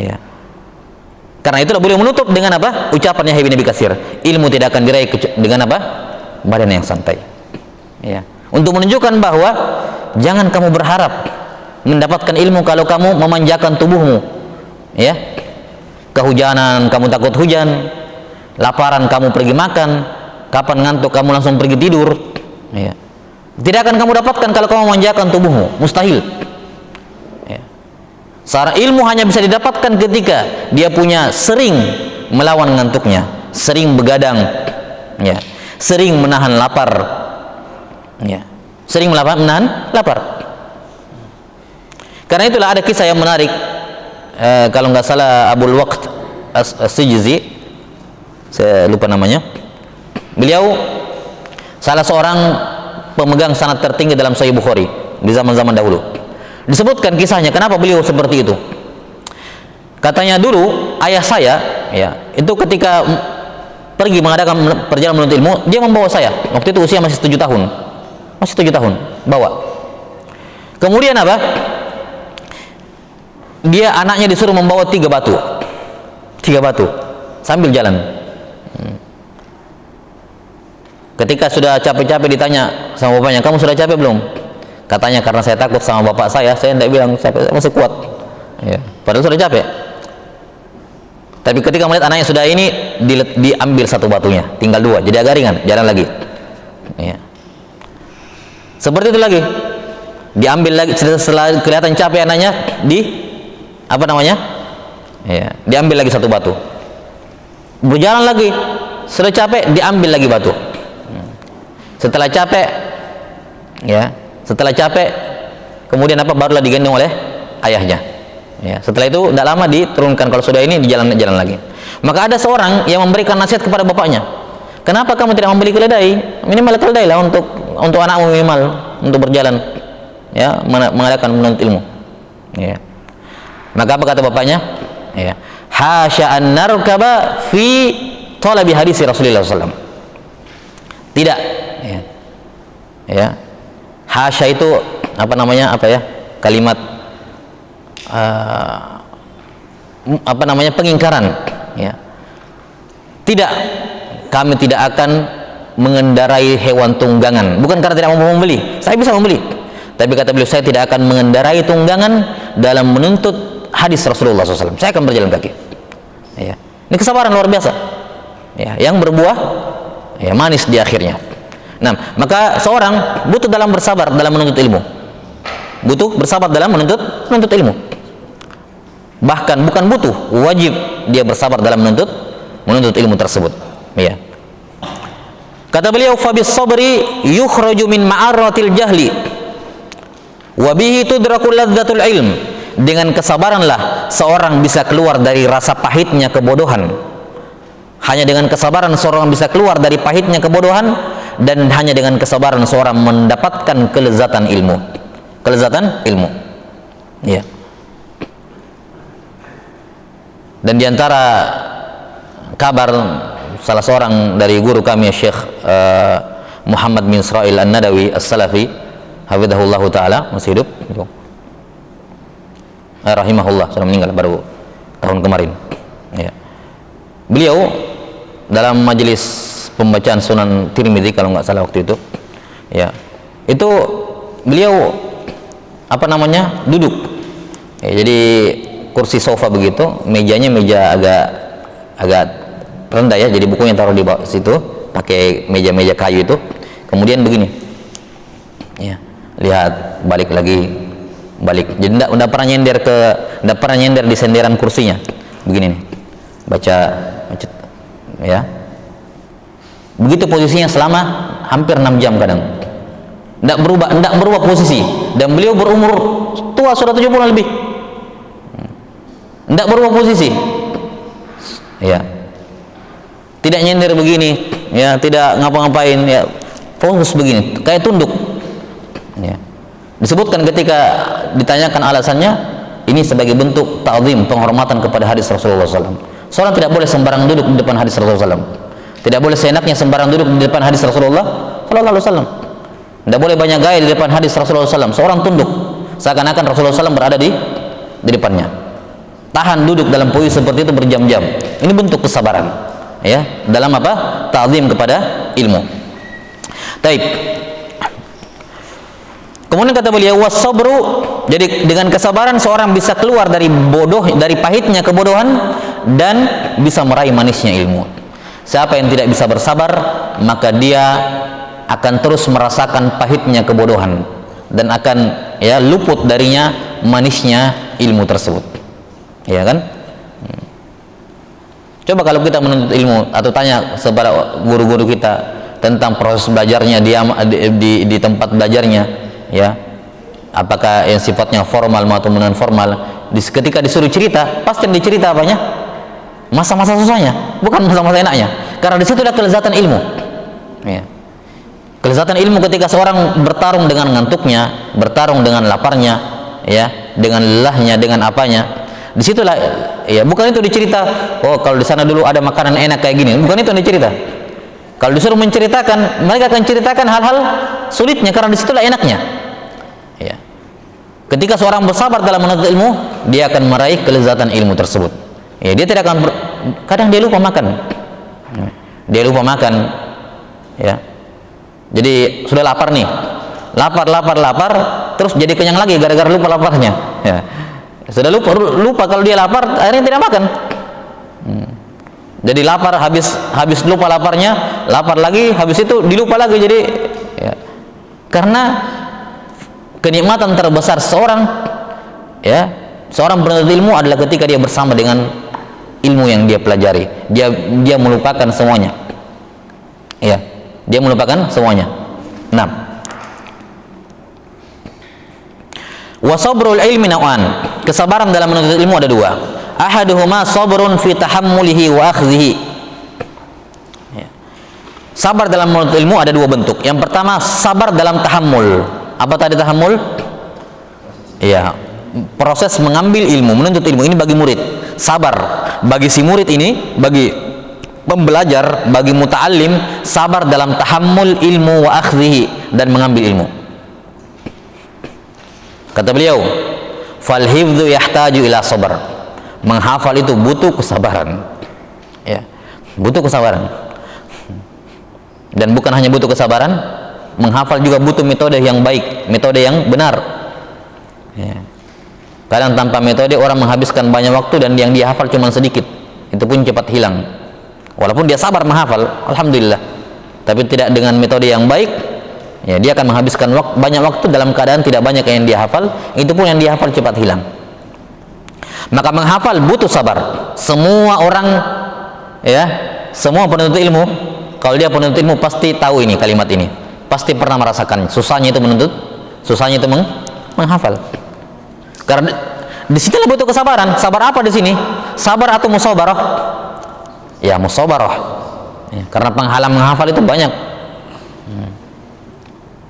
Ya. Karena itulah beliau menutup dengan apa? Ucapan Yahya bin Abi Katsir, ilmu tidak akan diraih dengan apa? Badan yang santai. Ya. Untuk menunjukkan bahwa jangan kamu berharap mendapatkan ilmu kalau kamu memanjakan tubuhmu. Ya. Kehujanan kamu takut hujan, laparan kamu pergi makan, kapan ngantuk kamu langsung pergi tidur. Ya. Tidak akan kamu dapatkan kalau kamu memanjakan tubuhmu, mustahil. Ya. Secara ilmu hanya bisa didapatkan ketika dia punya sering melawan ngantuknya, sering begadang, ya, sering menahan lapar, ya, sering menahan lapar. Karena itulah ada kisah yang menarik, kalau nggak salah Abul Waqt As-Sijzi, saya lupa namanya. Beliau salah seorang pemegang sanad tertinggi dalam Sahih Bukhari di zaman-zaman dahulu. Disebutkan kisahnya kenapa beliau seperti itu. Katanya dulu ayah saya, ya, itu ketika pergi mengadakan perjalanan menuntut ilmu, dia membawa saya. Waktu itu usia masih 7 tahun. Masih 7 tahun, bawa. Kemudian apa? Dia anaknya disuruh membawa 3 batu. 3 batu sambil jalan. Ketika sudah capek-capek ditanya sama bapaknya, kamu sudah capek belum? Katanya karena saya takut sama bapak saya tidak bilang capek, saya masih kuat. Ya. Padahal sudah capek. Tapi ketika melihat anaknya sudah ini, diambil 1 batunya, tinggal 2, jadi agak ringan, jalan lagi. Ya. Seperti itu lagi, diambil lagi setelah kelihatan capek anaknya, ya, diambil lagi 1 batu. Berjalan lagi, sudah capek, diambil lagi batu. Setelah capek, ya, kemudian apa, barulah digendong oleh ayahnya. Ya, setelah itu tidak lama diturunkan, kalau sudah ini jalan lagi. Maka ada seorang yang memberikan nasihat kepada bapaknya, kenapa kamu tidak membeli keledai? Minimal keledai lah untuk anakmu, minimal untuk berjalan, ya, mengadakan menuntut ilmu. Ya. Maka apa kata bapaknya? Ya, hasya an narkaba fi talabi hadisi Rasulullah SAW. Tidak. Ya, hasya itu kalimat pengingkaran. Ya. Tidak, kami tidak akan mengendarai hewan tunggangan, bukan karena tidak mau membeli, saya bisa membeli, tapi kata beliau, saya tidak akan mengendarai tunggangan dalam menuntut hadis Rasulullah SAW. Saya akan berjalan kaki. Ya. Ini kesabaran luar biasa, ya, yang berbuah, ya, manis di akhirnya. Nah, maka seorang butuh dalam bersabar dalam menuntut ilmu. Butuh bersabar dalam menuntut ilmu. Bahkan bukan butuh, wajib dia bersabar dalam menuntut ilmu tersebut. Ya. Kata beliau, fa bis sabri yukhraju min ma'aratil jahli wa bihi tudrakul ladzatul ilm. Dengan kesabaranlah seorang bisa keluar dari rasa pahitnya kebodohan. Hanya dengan kesabaran seorang bisa keluar dari pahitnya kebodohan, dan hanya dengan kesabaran seorang mendapatkan kelezatan ilmu. Ya. Dan diantara kabar salah seorang dari guru kami, Syekh Muhammad bin Israil An-Nadawi As-Salafi, hafizahullah taala, masih hidup, rahimahullah, sudah meninggal baru tahun kemarin. Ya. Beliau dalam majelis pembacaan Sunan Tirmidzi kalau nggak salah waktu itu, ya, itu beliau duduk, ya, jadi kursi sofa begitu, mejanya meja agak rendah ya, jadi bukunya taruh di bawah situ, pakai meja-meja kayu itu. Kemudian begini, ya, lihat balik lagi, jadi tidak pernah nyender di senderan kursinya, begini nih, baca ya, begitu posisinya selama hampir 6 jam kadang, tidak berubah posisi, dan beliau berumur tua, sudah 70 lebih, tidak berubah posisi, ya, tidak nyender begini, ya, tidak ngapa-ngapain, ya, fokus begini, kayak tunduk, ya. Disebutkan ketika ditanyakan alasannya, ini sebagai bentuk ta'zim, penghormatan kepada hadis Rasulullah SAW. Seorang tidak boleh sembarang duduk di depan hadis Rasulullah SAW, tidak boleh seenaknya sembarang duduk di depan hadis Rasulullah SAW. Tidak boleh banyak gaya di depan hadis Rasulullah SAW. Seorang tunduk seakan-akan Rasulullah SAW berada di depannya, tahan duduk dalam posisi seperti itu berjam-jam. Ini bentuk kesabaran, ya, dalam apa? Ta'zim kepada ilmu. Taib. Kemudian kata beliau, was-sabru, jadi dengan kesabaran seorang bisa keluar dari pahitnya kebodohan dan bisa meraih manisnya ilmu. Siapa yang tidak bisa bersabar, maka dia akan terus merasakan pahitnya kebodohan dan akan, ya, luput darinya manisnya ilmu tersebut. Ya kan? Coba kalau kita menuntut ilmu atau tanya kepada guru-guru kita tentang proses belajarnya di tempat belajarnya, ya, apakah yang sifatnya formal maupun non formal, ketika disuruh cerita, pasti yang dicerita apanya? Masa-masa susahnya, bukan masa-masa enaknya, karena di situ ada kelezatan ilmu, ya. Kelezatan ilmu ketika seorang bertarung dengan ngantuknya, bertarung dengan laparnya, ya, dengan lelahnya, dengan apanya, disitulah, ya, bukan itu dicerita, oh kalau di sana dulu ada makanan enak kayak gini, bukan itu yang dicerita. Kalau disuruh menceritakan, mereka akan ceritakan hal-hal sulitnya, karena disitulah enaknya, ya. Ketika seorang bersabar dalam menuntut ilmu, dia akan meraih kelezatan ilmu tersebut, ya. Dia tidak akan kadang dia lupa makan, ya. Jadi sudah lapar nih, lapar, terus jadi kenyang lagi gara-gara lupa laparnya, ya. Sudah lupa kalau dia lapar, akhirnya tidak makan. Jadi lapar, habis lupa laparnya, lapar lagi, habis itu dilupa lagi. Jadi, ya, karena kenikmatan terbesar seorang, ya, seorang penuntut ilmu adalah ketika dia bersama dengan ilmu yang dia pelajari, dia melupakan semuanya, ya, dia melupakan semuanya. Nah, wasabrul ilmi naw'an, kesabaran dalam menuntut ilmu ada dua. Ahaduhuma sabrun fi tahammulihi wa akhdhihi. Ya. Sabar dalam menuntut ilmu ada dua bentuk. Yang pertama, sabar dalam tahammul. Apa tadi tahammul? Ya, proses mengambil ilmu, menuntut ilmu ini bagi murid. Sabar bagi si murid ini, bagi pembelajar, bagi muta'allim, sabar dalam tahammul ilmu wa akhdhihi, dan mengambil ilmu. Kata beliau, fal hifdzu yahtaju ila sabar. Menghafal itu butuh kesabaran, ya, butuh kesabaran. Dan bukan hanya butuh kesabaran, menghafal juga butuh metode yang baik, metode yang benar, ya. Kadang tanpa metode orang menghabiskan banyak waktu dan yang dia hafal cuma sedikit, itu pun cepat hilang walaupun dia sabar menghafal, alhamdulillah. Tapi tidak dengan metode yang baik, ya, dia akan menghabiskan banyak waktu dalam keadaan tidak banyak yang dia hafal, itu pun yang dia hafal cepat hilang. Maka menghafal butuh sabar. Semua orang, ya, semua penuntut ilmu, kalau dia penuntut ilmu pasti tahu ini, kalimat ini, pasti pernah merasakan susahnya itu menuntut, susahnya itu menghafal. Karena di situ butuh kesabaran. Sabar apa di sini? Sabar atau musabarah? Ya, musabarah, ya, karena penghalang menghafal itu banyak.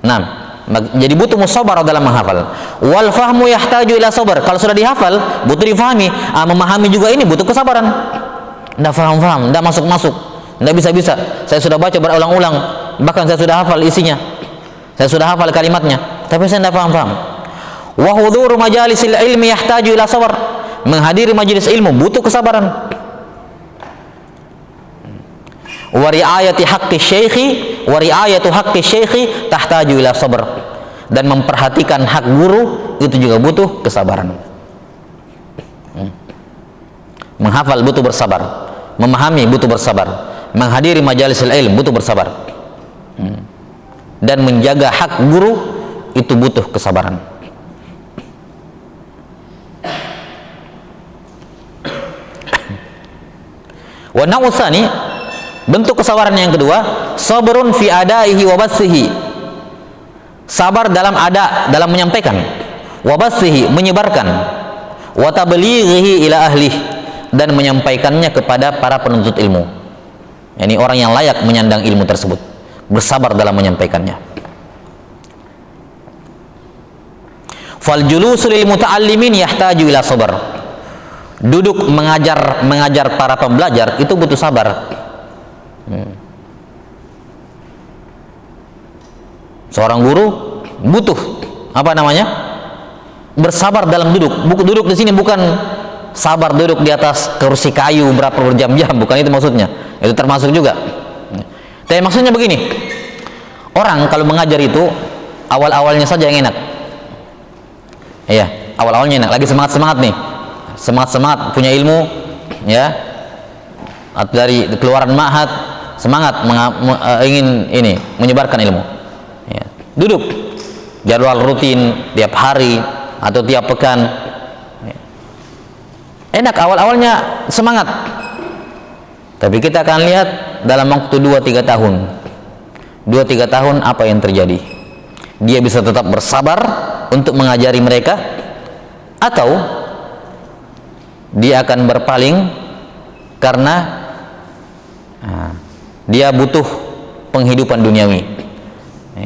Nah, jadi butuh musabarah dalam menghafal. Wal fahmu yahtaju ila sabar. Kalau sudah dihafal, butuh difahami. Memahami juga ini butuh kesabaran. Tidak faham, tidak masuk, tidak bisa. Saya sudah baca berulang-ulang, bahkan saya sudah hafal isinya, saya sudah hafal kalimatnya, tapi saya tidak faham. Wa hudhuru majalisil ilmi yahtaju ila sabar. Menghadiri majelis ilmu butuh kesabaran. Wa riayati haqqi syekhi, wa riayatu haqqi syekhi tahtaju ila sabr. Dan memperhatikan hak guru itu juga butuh kesabaran. menghafal butuh bersabar, memahami butuh bersabar, menghadiri majalisul ilm butuh bersabar, dan menjaga hak guru itu butuh kesabaran. Wa na'usani, bentuk kesabaran yang kedua, sabrun fi adaihi wa bassihi, sabar dalam dalam menyampaikan, wa bassihi, menyebarkan, wa tablighihi ila ahlihi, dan menyampaikannya kepada para penuntut ilmu, yakni orang yang layak menyandang ilmu tersebut, bersabar dalam menyampaikannya. Fal julusu lil muta'allimin yahtaju ila sabar, duduk mengajar para pembelajar itu butuh sabar. Seorang guru butuh apa namanya? Bersabar dalam duduk. Duduk di sini bukan sabar duduk di atas kursi kayu berapa berjam-jam, bukan itu maksudnya. Itu termasuk juga. Tapi maksudnya begini, orang kalau mengajar itu awal-awalnya saja yang enak. Iya, awal-awalnya enak, lagi semangat-semangat nih. Semangat punya ilmu, ya, dari keluaran ma'had, semangat ingin ini menyebarkan ilmu, ya. Duduk jadwal rutin tiap hari atau tiap pekan, ya. Enak awal-awalnya semangat, tapi kita akan lihat dalam waktu 2-3 tahun 2-3 tahun apa yang terjadi. Dia bisa tetap bersabar untuk mengajari mereka, atau dia akan berpaling karena dia butuh penghidupan duniawi.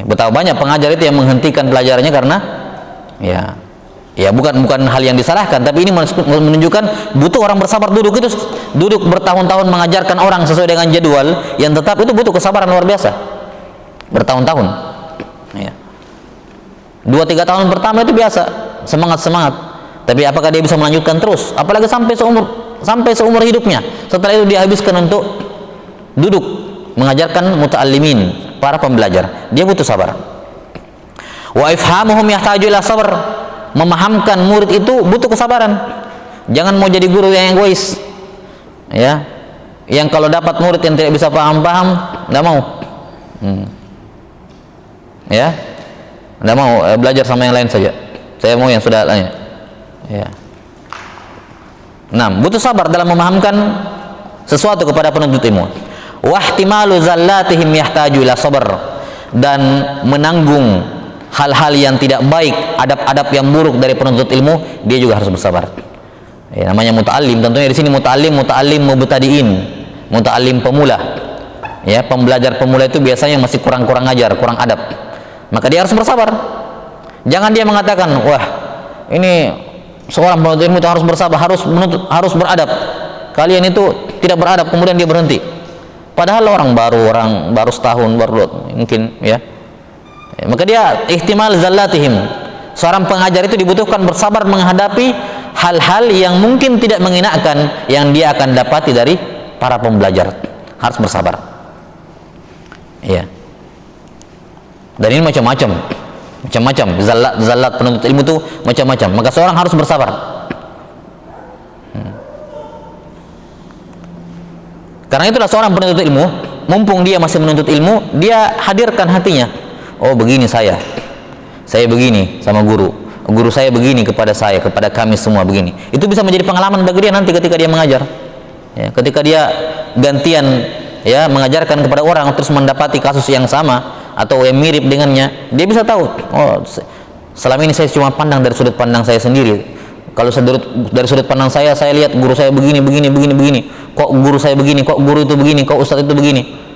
Betapa banyak pengajar itu yang menghentikan pelajarannya karena ya bukan hal yang disalahkan, tapi ini menunjukkan butuh orang bersabar. Duduk bertahun-tahun mengajarkan orang sesuai dengan jadwal yang tetap, itu butuh kesabaran luar biasa, bertahun-tahun, ya. 2-3 tahun pertama itu biasa semangat, tapi apakah dia bisa melanjutkan terus, apalagi sampai seumur hidupnya? Setelah itu dia habiskan untuk duduk mengajarkan muta'allimin, para pembelajar. Dia butuh sabar. Wa ifhamuhum yahtaju ila sabr, memahamkan murid itu butuh kesabaran. Jangan mau jadi guru yang egois, ya, yang kalau dapat murid yang tidak bisa paham-paham, tidak mau, ya, tidak mau belajar sama yang lain saja. Saya mau yang sudah lain, ya. Nah, butuh sabar dalam memahamkan sesuatu kepada penuntut ilmu. Wahtimalu zallatihim yahtaju ila sabr, dan menanggung hal-hal yang tidak baik, adab-adab yang buruk dari penuntut ilmu, dia juga harus bersabar. Ya, namanya muta'allim, tentunya di sini muta'allim mubtadi'in, muta'allim pemula. Ya, pembelajar pemula itu biasanya masih kurang ajar, kurang adab. Maka dia harus bersabar. Jangan dia mengatakan, wah, ini seorang penuntut ilmu itu harus bersabar, harus beradab. Kalian itu tidak beradab, kemudian dia berhenti. Padahal orang baru setahun, baru mungkin, ya. Maka dia ihtimal zallatihim. Seorang pengajar itu dibutuhkan bersabar menghadapi hal-hal yang mungkin tidak mengenakan yang dia akan dapati dari para pembelajar. Harus bersabar. Iya. Dan ini macam-macam. Zallat penuntut ilmu itu macam-macam. Maka seorang harus bersabar. Karena itulah seorang penuntut ilmu, mumpung dia masih menuntut ilmu, dia hadirkan hatinya. Oh, begini saya begini sama guru saya begini kepada saya, kepada kami semua begini. Itu bisa menjadi pengalaman bagi dia nanti ketika dia mengajar, ya, ketika dia gantian, ya, mengajarkan kepada orang terus mendapati kasus yang sama atau yang mirip dengannya, dia bisa tahu, oh, selama ini saya cuma pandang dari sudut pandang saya sendiri. Kalau dari sudut pandang saya lihat guru saya begini, kok guru saya begini, kok guru itu begini, kok ustadz itu begini.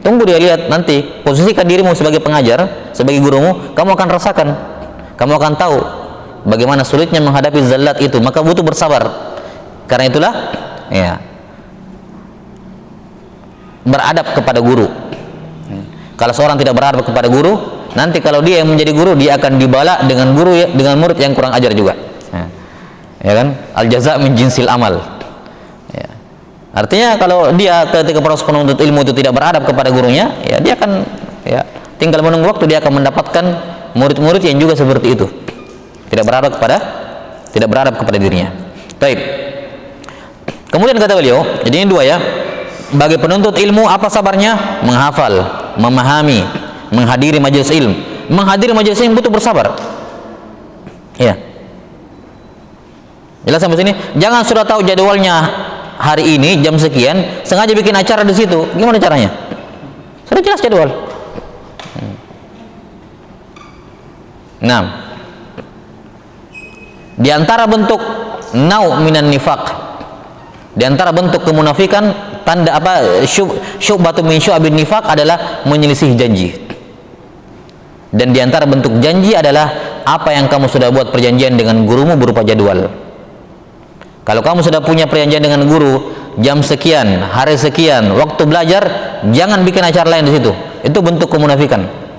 Tunggu dia lihat nanti, posisikan dirimu sebagai pengajar, sebagai gurumu, kamu akan rasakan, kamu akan tahu bagaimana sulitnya menghadapi zallat itu. Maka butuh bersabar. Karena itulah, ya, beradab kepada guru. Kalau seorang tidak beradab kepada guru, nanti kalau dia yang menjadi guru, dia akan dibala dengan guru, dengan murid yang kurang ajar juga. Ya kan? Al jaza min jinsil amal. Ya. Artinya kalau dia ketika proses penuntut ilmu itu tidak beradab kepada gurunya, ya dia akan, ya, tinggal menunggu waktu dia akan mendapatkan murid-murid yang juga seperti itu, tidak beradab kepada dirinya. Baik. Kemudian kata beliau, jadi ini dua ya. Bagi penuntut ilmu apa sabarnya? Menghafal, memahami, menghadiri majelis ilmu. Menghadiri majelis ilmu butuh bersabar. Ya. Jelas sampai sini? Jangan sudah tahu jadwalnya hari ini jam sekian, sengaja bikin acara di situ. Gimana caranya? Sudah jelas jadwal. Nah, di antara bentuk nau minan nifaq, di antara bentuk kemunafikan, tanda apa, syu'batu min syu'abin nifaq adalah menyelisih janji. Dan di antara bentuk janji adalah apa yang kamu sudah buat perjanjian dengan gurumu berupa jadwal. Kalau kamu sudah punya perjanjian dengan guru, jam sekian, hari sekian, waktu belajar, jangan bikin acara lain di situ. Itu bentuk kemunafikan.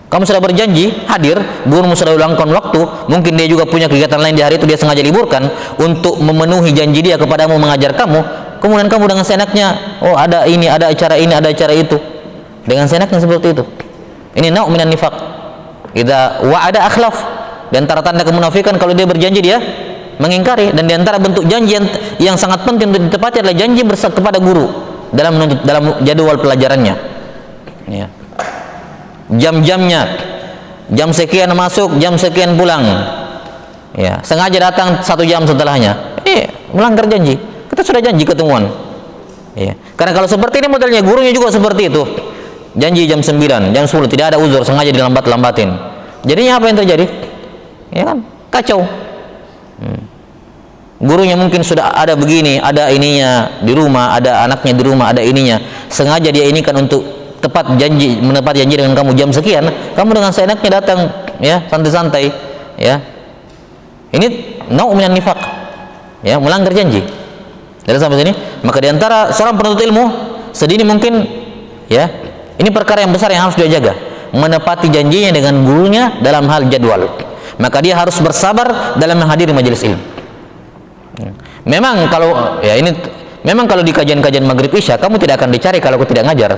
Kamu sudah berjanji hadir, gurumu sudah ulangkan waktu, mungkin dia juga punya kegiatan lain di hari itu, dia sengaja liburkan untuk memenuhi janji dia kepadamu mengajar kamu. Kemudian kamu dengan seenaknya, oh ada ini, ada acara ini, ada acara itu, dengan seenaknya seperti itu. Ini nau' minan nifaq. Idza wa'ada akhlaf. Di antara tanda kemunafikan, kalau dia berjanji dia mengingkari. Dan di antara bentuk janji yang sangat penting untuk ditepati adalah janji kepada guru dalam jadwal pelajarannya. Ya. Jam-jamnya, jam sekian masuk, jam sekian pulang. Ya, sengaja datang 1 jam setelahnya. Melanggar janji. Kita sudah janji ketemuan. Ya. Karena kalau seperti ini modelnya, gurunya juga seperti itu. Janji jam 9, jam 10, tidak ada uzur, sengaja dilambat-lambatin. Jadinya apa yang terjadi? Ya kan? Kacau. Gurunya mungkin sudah ada begini, ada ininya di rumah, ada anaknya di rumah, ada ininya. Sengaja dia ini kan untuk menepati janji dengan kamu jam sekian, kamu dengan seenaknya datang, ya, santai-santai, ya. Ini nau' minan nifaq. Ya, melanggar janji. Dari sampai sini, maka di antara seorang penuntut ilmu sedini mungkin, ya, ini perkara yang besar yang harus dia jaga, menepati janjinya dengan gurunya dalam hal jadwal. Maka dia harus bersabar dalam menghadiri majelis ilmu. Memang kalau di kajian-kajian maghrib isya kamu tidak akan dicari kalau aku tidak ngajar.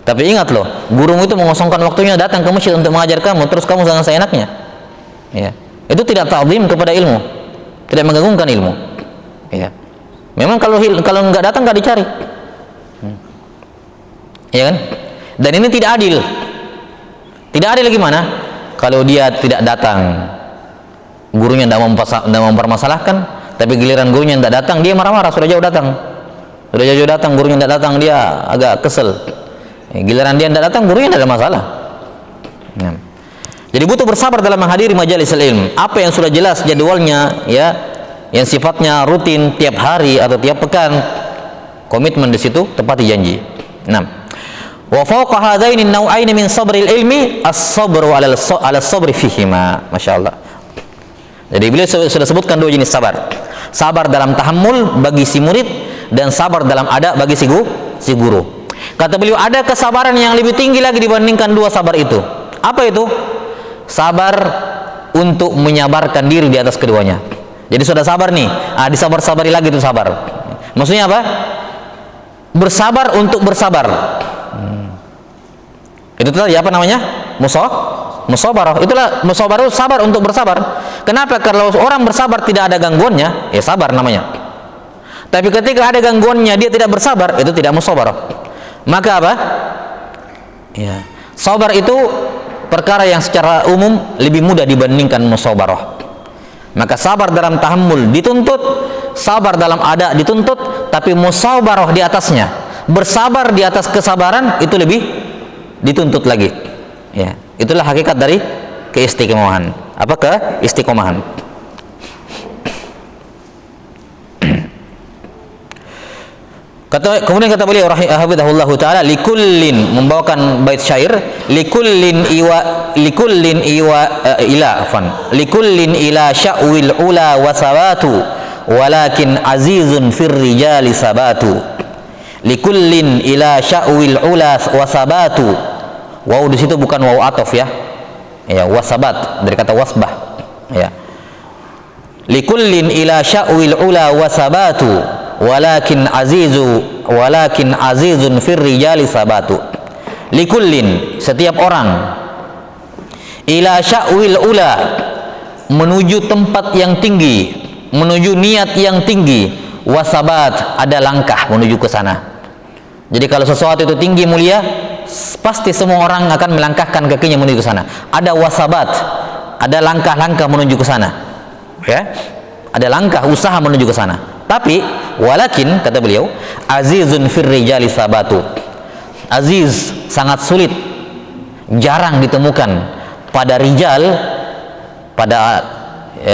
Tapi ingat loh, gurumu itu mengosongkan waktunya datang ke masjid untuk mengajar kamu, terus kamu jangan seenaknya. Ya. Itu tidak ta'zim kepada ilmu, tidak mengagungkan ilmu. Ya. Memang kalau nggak datang nggak dicari. Ya kan? Dan ini tidak adil. Tidak adil gimana? Kalau dia tidak datang, gurunya tidak mempermasalahkan, tapi giliran gurunya tidak datang, dia marah-marah. Sudah jauh datang, gurunya tidak datang, dia agak kesel. Giliran dia tidak datang, gurunya tidak ada masalah. Ya. Jadi butuh bersabar dalam menghadiri majelis ilmu. Apa yang sudah jelas jadwalnya, ya, yang sifatnya rutin tiap hari atau tiap pekan, komitmen di situ, tepati janji. 6. Wa fawqa hadaini an-naw'aini min sabril ilmi as-sabru 'ala as-sabri fihima. Masyaallah. Jadi beliau sudah sebutkan 2 jenis sabar. Sabar dalam tahammul bagi si murid dan sabar dalam ada bagi si guru. Kata beliau, ada kesabaran yang lebih tinggi lagi dibandingkan 2 sabar itu. Apa itu? Sabar untuk menyabarkan diri di atas keduanya. Jadi sudah sabar nih, disabar-sabari lagi itu sabar. Maksudnya apa? Bersabar untuk bersabar. Itu tadi apa namanya? Musabarah. Itulah musabarah, sabar untuk bersabar. Kenapa? Kalau orang bersabar tidak ada gangguannya, ya sabar namanya. Tapi ketika ada gangguannya dia tidak bersabar, itu tidak musabarah. Maka apa? Ya, sabar itu perkara yang secara umum lebih mudah dibandingkan musabarah. Maka sabar dalam tahammul dituntut, sabar dalam ada dituntut, tapi musabarah di atasnya. Bersabar di atas kesabaran itu lebih dituntut lagi. Ya, itulah hakikat dari keistiqomahan. Apa keistiqomahan? Kemudian kata beliau rahimahullah taala, likullin, membawakan bait syair, likullin ila sya'wil ula wa sabatu walakin azizun fir rijali sabatu. Likullin ila sya'wil ula wa sabatu. Waw di situ bukan waw atof ya. Ya, wasabat dari kata wasbah. Ya. Likullin ila sya'wil ula wa sabatu walakin azizun fir rijali sabatu. Likullin, setiap orang, ila sya'wil ula, menuju tempat yang tinggi, menuju niat yang tinggi, wasabat, ada langkah menuju ke sana. Jadi kalau sesuatu itu tinggi mulia, pasti semua orang akan melangkahkan kakinya menuju ke sana. Ada wasabat, ada langkah-langkah menuju ke sana. Ya, ada langkah usaha menuju ke sana. Tapi walakin, kata beliau, azizun fir rijali sabatu. Aziz, sangat sulit, jarang ditemukan pada rijal, pada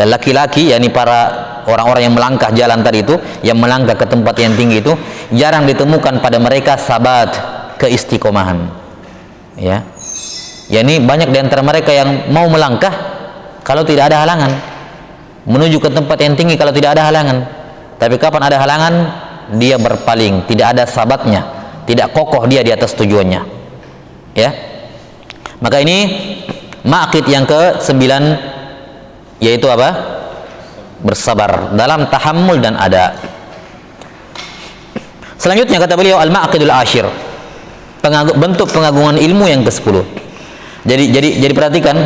laki-laki, yakni para orang-orang yang melangkah jalan tadi itu, yang melangkah ke tempat yang tinggi itu, jarang ditemukan pada mereka sabat, keistiqomahan. Ya, yakni banyak di antara mereka yang mau melangkah kalau tidak ada halangan, menuju ke tempat yang tinggi kalau tidak ada halangan. Tapi kapan ada halangan, dia berpaling, tidak ada sabatnya, tidak kokoh dia di atas tujuannya. Ya, maka ini maqid yang ke-9, yaitu apa? Bersabar dalam tahammul dan ada. Selanjutnya kata beliau al-maqidul ashir, bentuk pengagungan ilmu yang ke-10. Jadi perhatikan,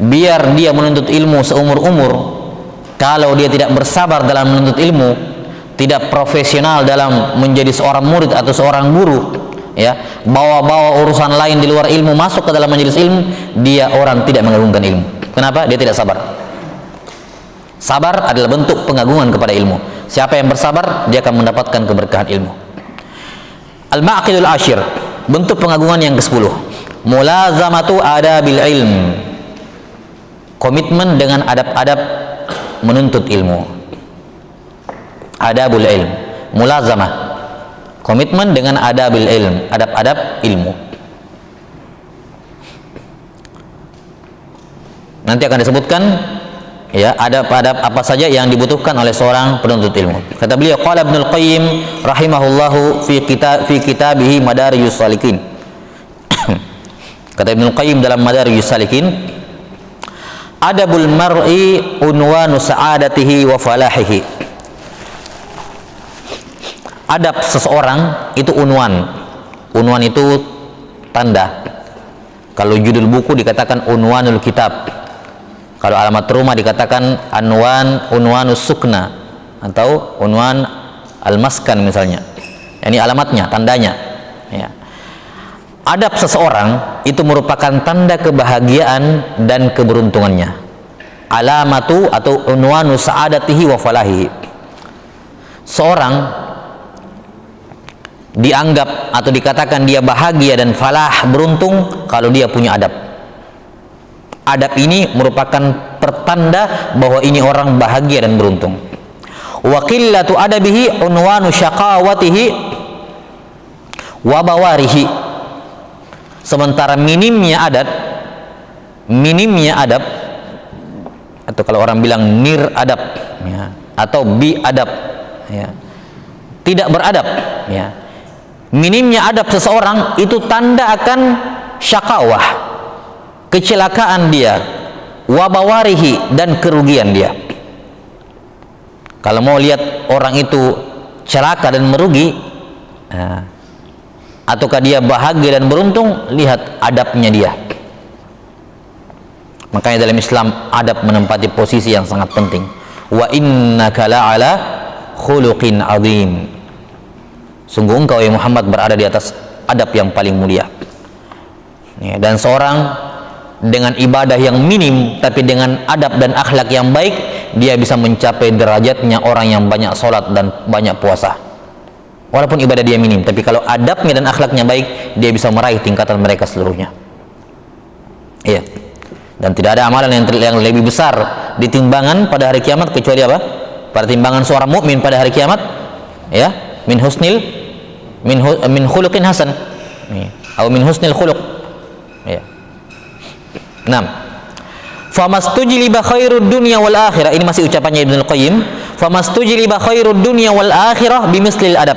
biar dia menuntut ilmu seumur-umur, kalau dia tidak bersabar dalam menuntut ilmu, tidak profesional dalam menjadi seorang murid atau seorang guru, ya, bawa-bawa urusan lain di luar ilmu masuk ke dalam majelis ilmu, dia orang tidak mengagungkan ilmu. Kenapa? Dia tidak sabar. Sabar adalah bentuk pengagungan kepada ilmu. Siapa yang bersabar, dia akan mendapatkan keberkahan ilmu. Al-maqidul ashir, bentuk pengagungan yang ke-10, mulazamatu adabil ilm, komitmen dengan adab-adab menuntut ilmu. Adabul ilm, mulazamah, komitmen dengan adabil ilm, adab-adab ilmu. Nanti akan disebutkan, ya, adab-adab apa saja yang dibutuhkan oleh seorang penuntut ilmu. Kata beliau, qala Ibnul Qayyim rahimahullahu fi kitabihi Madarijus Salikin. Kata Ibnul Qayyim dalam Madarijus Salikin, adabul mar'i unwanu sa'adatihi wa falahihi. Adab seseorang itu unwan. Unwan itu tanda. Kalau judul buku dikatakan unwanul kitab. Kalau alamat rumah dikatakan unwanus sukna atau unwan al-maskan misalnya. Ini alamatnya, tandanya. Ya. Adab seseorang itu merupakan tanda kebahagiaan dan keberuntungannya. Alamatu atau unwanu sa'adatihi wa falahihi. Seorang dianggap atau dikatakan dia bahagia dan falah, beruntung, kalau dia punya adab. Adab ini merupakan pertanda bahwa ini orang bahagia dan beruntung. Wa qillatu adabihi unwanu syaqawatihi wa bawarihi. Sementara minimnya adab, atau kalau orang bilang nir adab, ya, atau bi adab, ya, tidak beradab, ya. Minimnya adab seseorang itu tanda akan syakawah, kecelakaan dia, wabawarihi, dan kerugian dia. Kalau mau lihat orang itu celaka dan merugi, ataukah dia bahagia dan beruntung, lihat adabnya dia. Makanya dalam Islam adab menempati posisi yang sangat penting. Wa innaka la'ala khuluqin azim. Sungguh engkau ya Muhammad berada di atas adab yang paling mulia. Ya, dan seorang dengan ibadah yang minim tapi dengan adab dan akhlak yang baik, dia bisa mencapai derajatnya orang yang banyak sholat dan banyak puasa. Walaupun ibadah dia minim, tapi kalau adabnya dan akhlaknya baik, dia bisa meraih tingkatan mereka seluruhnya. Iya. Dan tidak ada amalan yang lebih besar di timbangan pada hari kiamat kecuali apa? Pada timbangan seorang mukmin pada hari kiamat, ya, min khuluqin hasan, atau min husnil khuluq. Ya. 6. Famastujliba khairud dunya wal akhirah. Ini masih ucapannya Ibnul Qayyim. Famastujliba khairud dunya wal akhirah bimislil adab.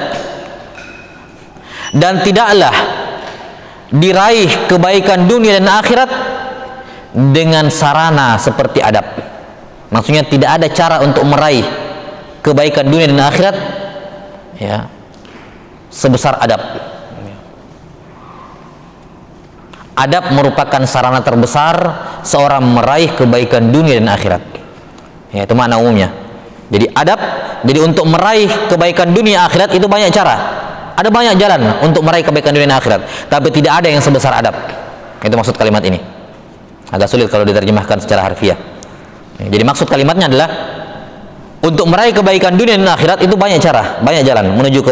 Dan tidaklah diraih kebaikan dunia dan akhirat dengan sarana seperti adab. Maksudnya tidak ada cara untuk meraih kebaikan dunia dan akhirat, ya, sebesar adab. Adab merupakan sarana terbesar seorang meraih kebaikan dunia dan akhirat. Ya, itu makna umumnya. Jadi adab, jadi untuk meraih kebaikan dunia akhirat itu banyak cara. Ada banyak jalan untuk meraih kebaikan dunia akhirat, tapi tidak ada yang sebesar adab. Itu maksud kalimat ini. Agak sulit kalau diterjemahkan secara harfiah. Jadi maksud kalimatnya adalah untuk meraih kebaikan dunia dan akhirat itu banyak cara, banyak jalan menuju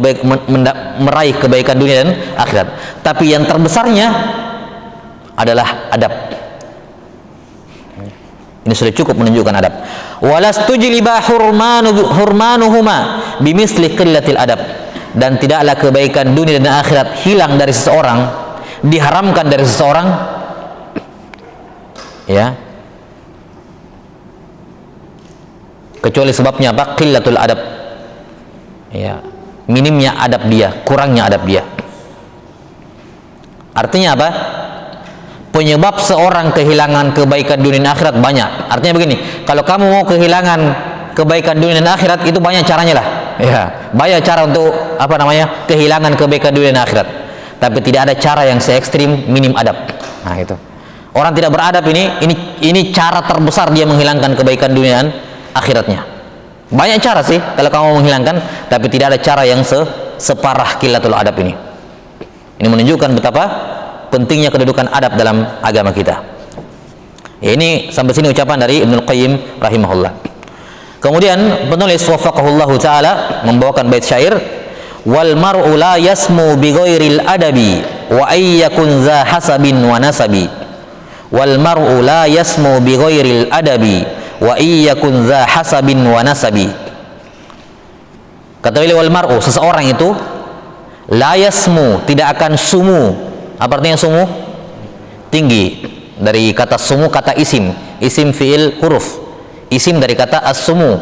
meraih kebaikan dunia dan akhirat. Tapi yang terbesarnya adalah adab. Ini sudah cukup menunjukkan adab. Walastujliba hurmanuhuma bimisli qillatil adab. Dan tidaklah kebaikan dunia dan akhirat hilang dari seseorang, diharamkan dari seseorang, ya, kecuali sebabnya apa? Qillatul adab, ya, minimnya adab dia, kurangnya adab dia. Artinya apa? Penyebab seorang kehilangan kebaikan dunia dan akhirat banyak. Artinya begini, kalau kamu mau kehilangan kebaikan dunia dan akhirat itu banyak caranya lah, ya, banyak cara untuk apa namanya kehilangan kebaikan dunia dan akhirat. Tapi tidak ada cara yang se ekstrim minim adab. Nah itu, orang tidak beradab ini cara terbesar dia menghilangkan kebaikan dunia dan akhiratnya. Banyak cara sih kalau kamu menghilangkan, tapi tidak ada cara yang separah qillatul adab ini. Ini menunjukkan betapa pentingnya kedudukan adab dalam agama kita. Ya, ini sampai sini ucapan dari Ibnu Qayyim rahimahullah. Kemudian penulis wafaqahullahu taala membawakan bait syair, wal mar'u la yasmu bi ghairil adabi wa ayyakun za hasabin wa nasabi. Wal mar'u la yasmu bi ghairil adabi wa iyyakun za hasabin wa nasabi. Kata beliau, wal mar'u, seseorang itu la yasmu, tidak akan sumu. Apa artinya sumu? Tinggi. Dari kata sumu, kata isim fi'il huruf. Isim dari kata as-sumu,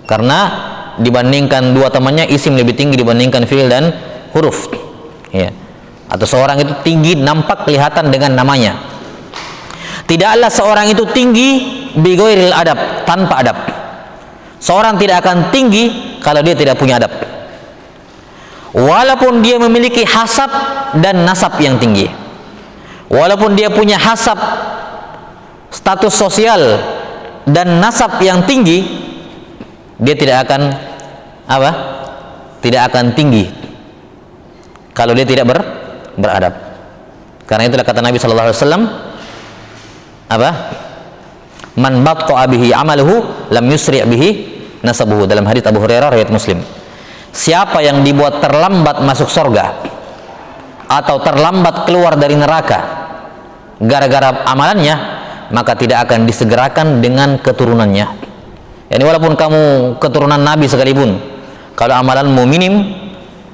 karena dibandingkan dua temannya isim lebih tinggi dibandingkan fi'il dan huruf, ya. Atau seorang itu tinggi nampak kelihatan dengan namanya. Tidaklah seorang itu tinggi bi ghairil adab, tanpa adab. Seorang tidak akan tinggi kalau dia tidak punya adab, walaupun dia memiliki hasab dan nasab yang tinggi, walaupun dia punya hasab, status sosial dan nasab yang tinggi, dia tidak akan apa? Tidak akan tinggi kalau dia tidak beradab. Karena itulah kata Nabi sallallahu alaihi wasallam, apa? Man batta'a bihi amaluhu lam yusri' bihi nasabuhu, dalam hadits Abu Hurairah riwayat Muslim. Siapa yang dibuat terlambat masuk surga atau terlambat keluar dari neraka gara-gara amalannya, maka tidak akan disegerakan dengan keturunannya. Yani walaupun kamu keturunan Nabi sekalipun, kalau amalanmu minim,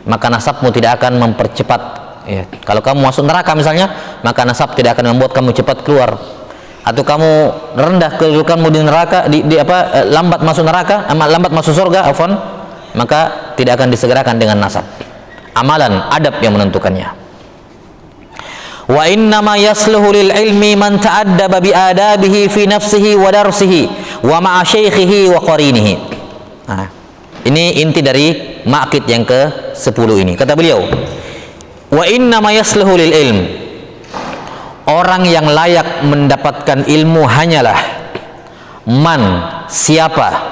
maka nasabmu tidak akan mempercepat, ya. Kalau kamu masuk neraka misalnya, maka nasab tidak akan membuat kamu cepat keluar. Atau kamu rendah kedudukanmu di neraka, lambat masuk neraka, lambat masuk surga, afwan, maka tidak akan disegerakan dengan nasab. Amalan, adab yang menentukannya. Wa innama yasluhu lil ilmi man ta'addaba bi adabihi fi nafsihi wa darsihi wa ma'a syaikhihi wa qarinihi. Nah, ini inti dari maqid yang ke-10 ini. Kata beliau, wa innama yasluhu lil ilm, orang yang layak mendapatkan ilmu hanyalah man, siapa.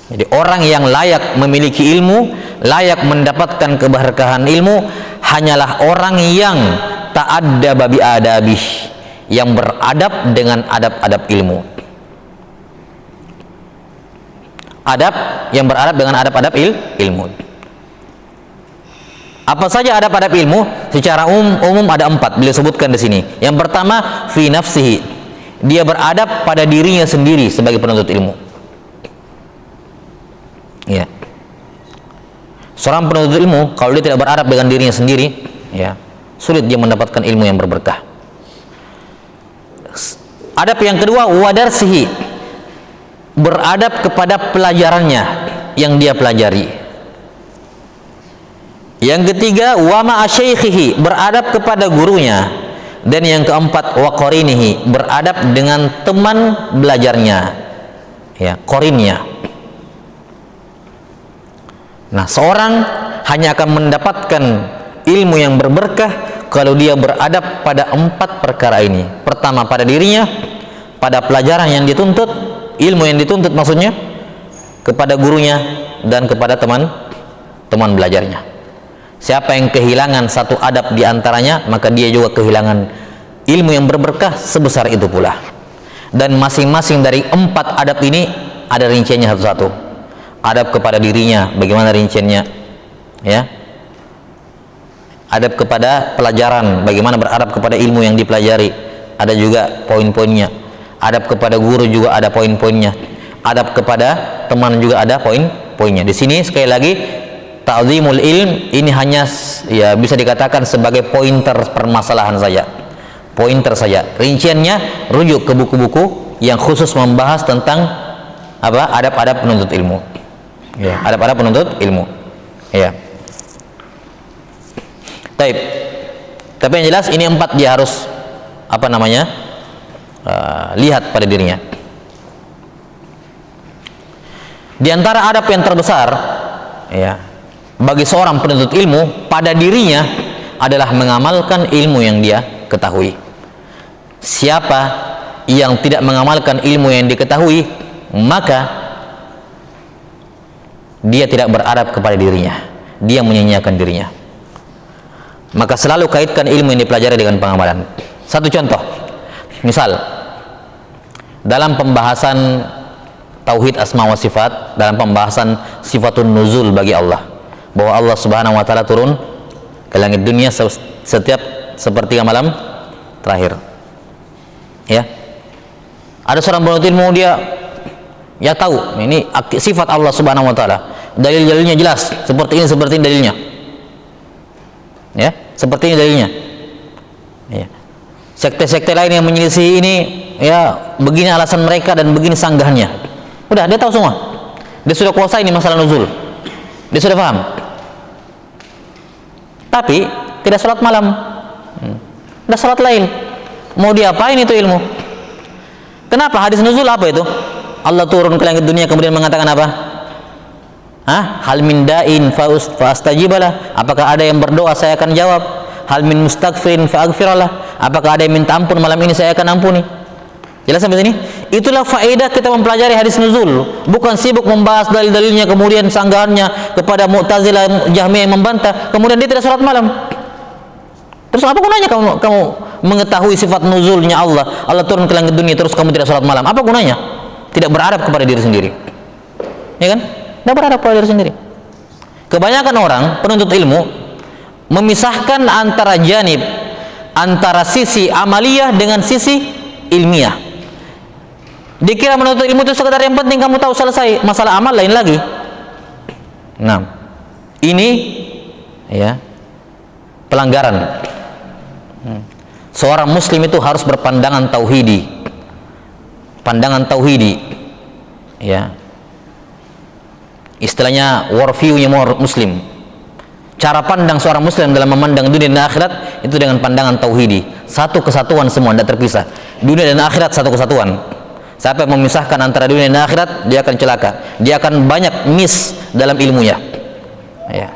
Jadi orang yang layak memiliki ilmu, layak mendapatkan keberkahan ilmu, hanyalah orang yang ta'addaba bi adabih, yang beradab dengan adab-adab ilmu. Adab, yang beradab dengan adab-adab ilmu. Apa saja adab-adab ilmu? Secara umum ada 4, beliau sebutkan di sini. Yang pertama, fi nafsihi, dia beradab pada dirinya sendiri sebagai penuntut ilmu. Ya. Seorang penuntut ilmu kalau dia tidak beradab dengan dirinya sendiri, ya, sulit dia mendapatkan ilmu yang berberkah. Adab yang kedua, wadarsihi, beradab kepada pelajarannya yang dia pelajari. Yang ketiga, wa ma'a syaikhihi, beradab kepada gurunya. Dan yang keempat, wa qarinihi, beradab dengan teman belajarnya, ya, qarinnya. Nah, seorang hanya akan mendapatkan ilmu yang berberkah kalau dia beradab pada 4 perkara ini. Pertama, pada dirinya, pada pelajaran yang dituntut, ilmu yang dituntut maksudnya, kepada gurunya dan kepada teman belajarnya. Siapa yang kehilangan satu adab di antaranya, maka dia juga kehilangan ilmu yang berberkah sebesar itu pula. Dan masing-masing dari 4 adab ini ada rinciannya satu-satu. Adab kepada dirinya, bagaimana rinciannya, ya. Adab kepada pelajaran, bagaimana beradab kepada ilmu yang dipelajari, ada juga poin-poinnya. Adab kepada guru juga ada poin-poinnya. Adab kepada teman juga ada poin-poinnya. Di sini sekali lagi, ta'zimul ilm ini hanya ya bisa dikatakan sebagai pointer permasalahan saja. Pointer saja. Rinciannya rujuk ke buku-buku yang khusus membahas tentang apa? Adab-adab penuntut ilmu. Ya, adab-adab penuntut ilmu. Ya. Baik. Tapi yang jelas ini 4 dia harus apa namanya? Lihat pada dirinya. Di antara adab yang terbesar ya bagi seorang penuntut ilmu pada dirinya adalah mengamalkan ilmu yang dia ketahui. Siapa yang tidak mengamalkan ilmu yang diketahui, maka dia tidak beradab kepada dirinya, dia menyia-nyiakan dirinya. Maka selalu kaitkan ilmu yang dipelajari dengan pengamalan. Satu contoh, misal dalam pembahasan tauhid asma wa sifat, dalam pembahasan sifatun nuzul bagi Allah, bahwa Allah Subhanahu wa taala turun ke langit dunia setiap sepertiga malam terakhir. Ya. Ada seorang penuntut ilmu, dia ya tahu ini sifat Allah Subhanahu wa taala. Dalil-dalilnya jelas, seperti ini dalilnya. Ya, seperti ini dalilnya. Ya. Sekte-sekte lain yang menyelisih ini, ya begini alasan mereka dan begini sanggahannya. Udah, dia tahu semua. Dia sudah kuasai ini masalah nuzul. Dia sudah paham. Tapi tidak sholat malam. Tidak sholat lail. Mau diapain itu ilmu? Kenapa? Hadis nuzul apa itu? Allah turun ke langit dunia kemudian mengatakan apa? Hal min da'in fa'astajibalah. Apakah ada yang berdoa, saya akan jawab. Hal min mustaghfirin fa'aghfiralah. Apakah ada yang minta ampun, malam ini saya akan ampuni. Jelas sampai sini? Itulah faedah kita mempelajari hadis nuzul, bukan sibuk membahas dalil-dalilnya kemudian sanggahannya kepada Mu'tazilah, Jahmiyah yang membantah, kemudian dia tidak sholat malam. Terus apa gunanya kamu mengetahui sifat nuzulnya Allah? Allah turun ke langit dunia terus kamu tidak sholat malam. Apa gunanya? Tidak beradab kepada diri sendiri. Ya kan? Tidak beradab kepada diri sendiri. Kebanyakan orang penuntut ilmu memisahkan antara janib, antara sisi amaliyah dengan sisi ilmiah. Dikira menuntut ilmu itu sekedar yang penting kamu tahu selesai, masalah amal lain lagi. Nah, ini ya pelanggaran. Seorang muslim itu harus berpandangan tauhidi. Pandangan tauhidi. Ya. Istilahnya worldview-nya muslim. Cara pandang seorang muslim dalam memandang dunia dan akhirat itu dengan pandangan tauhidi. Satu kesatuan semua, tidak terpisah. Dunia dan akhirat satu kesatuan. Siapa yang memisahkan antara dunia dan akhirat, dia akan celaka. Dia akan banyak miss dalam ilmunya. Ya.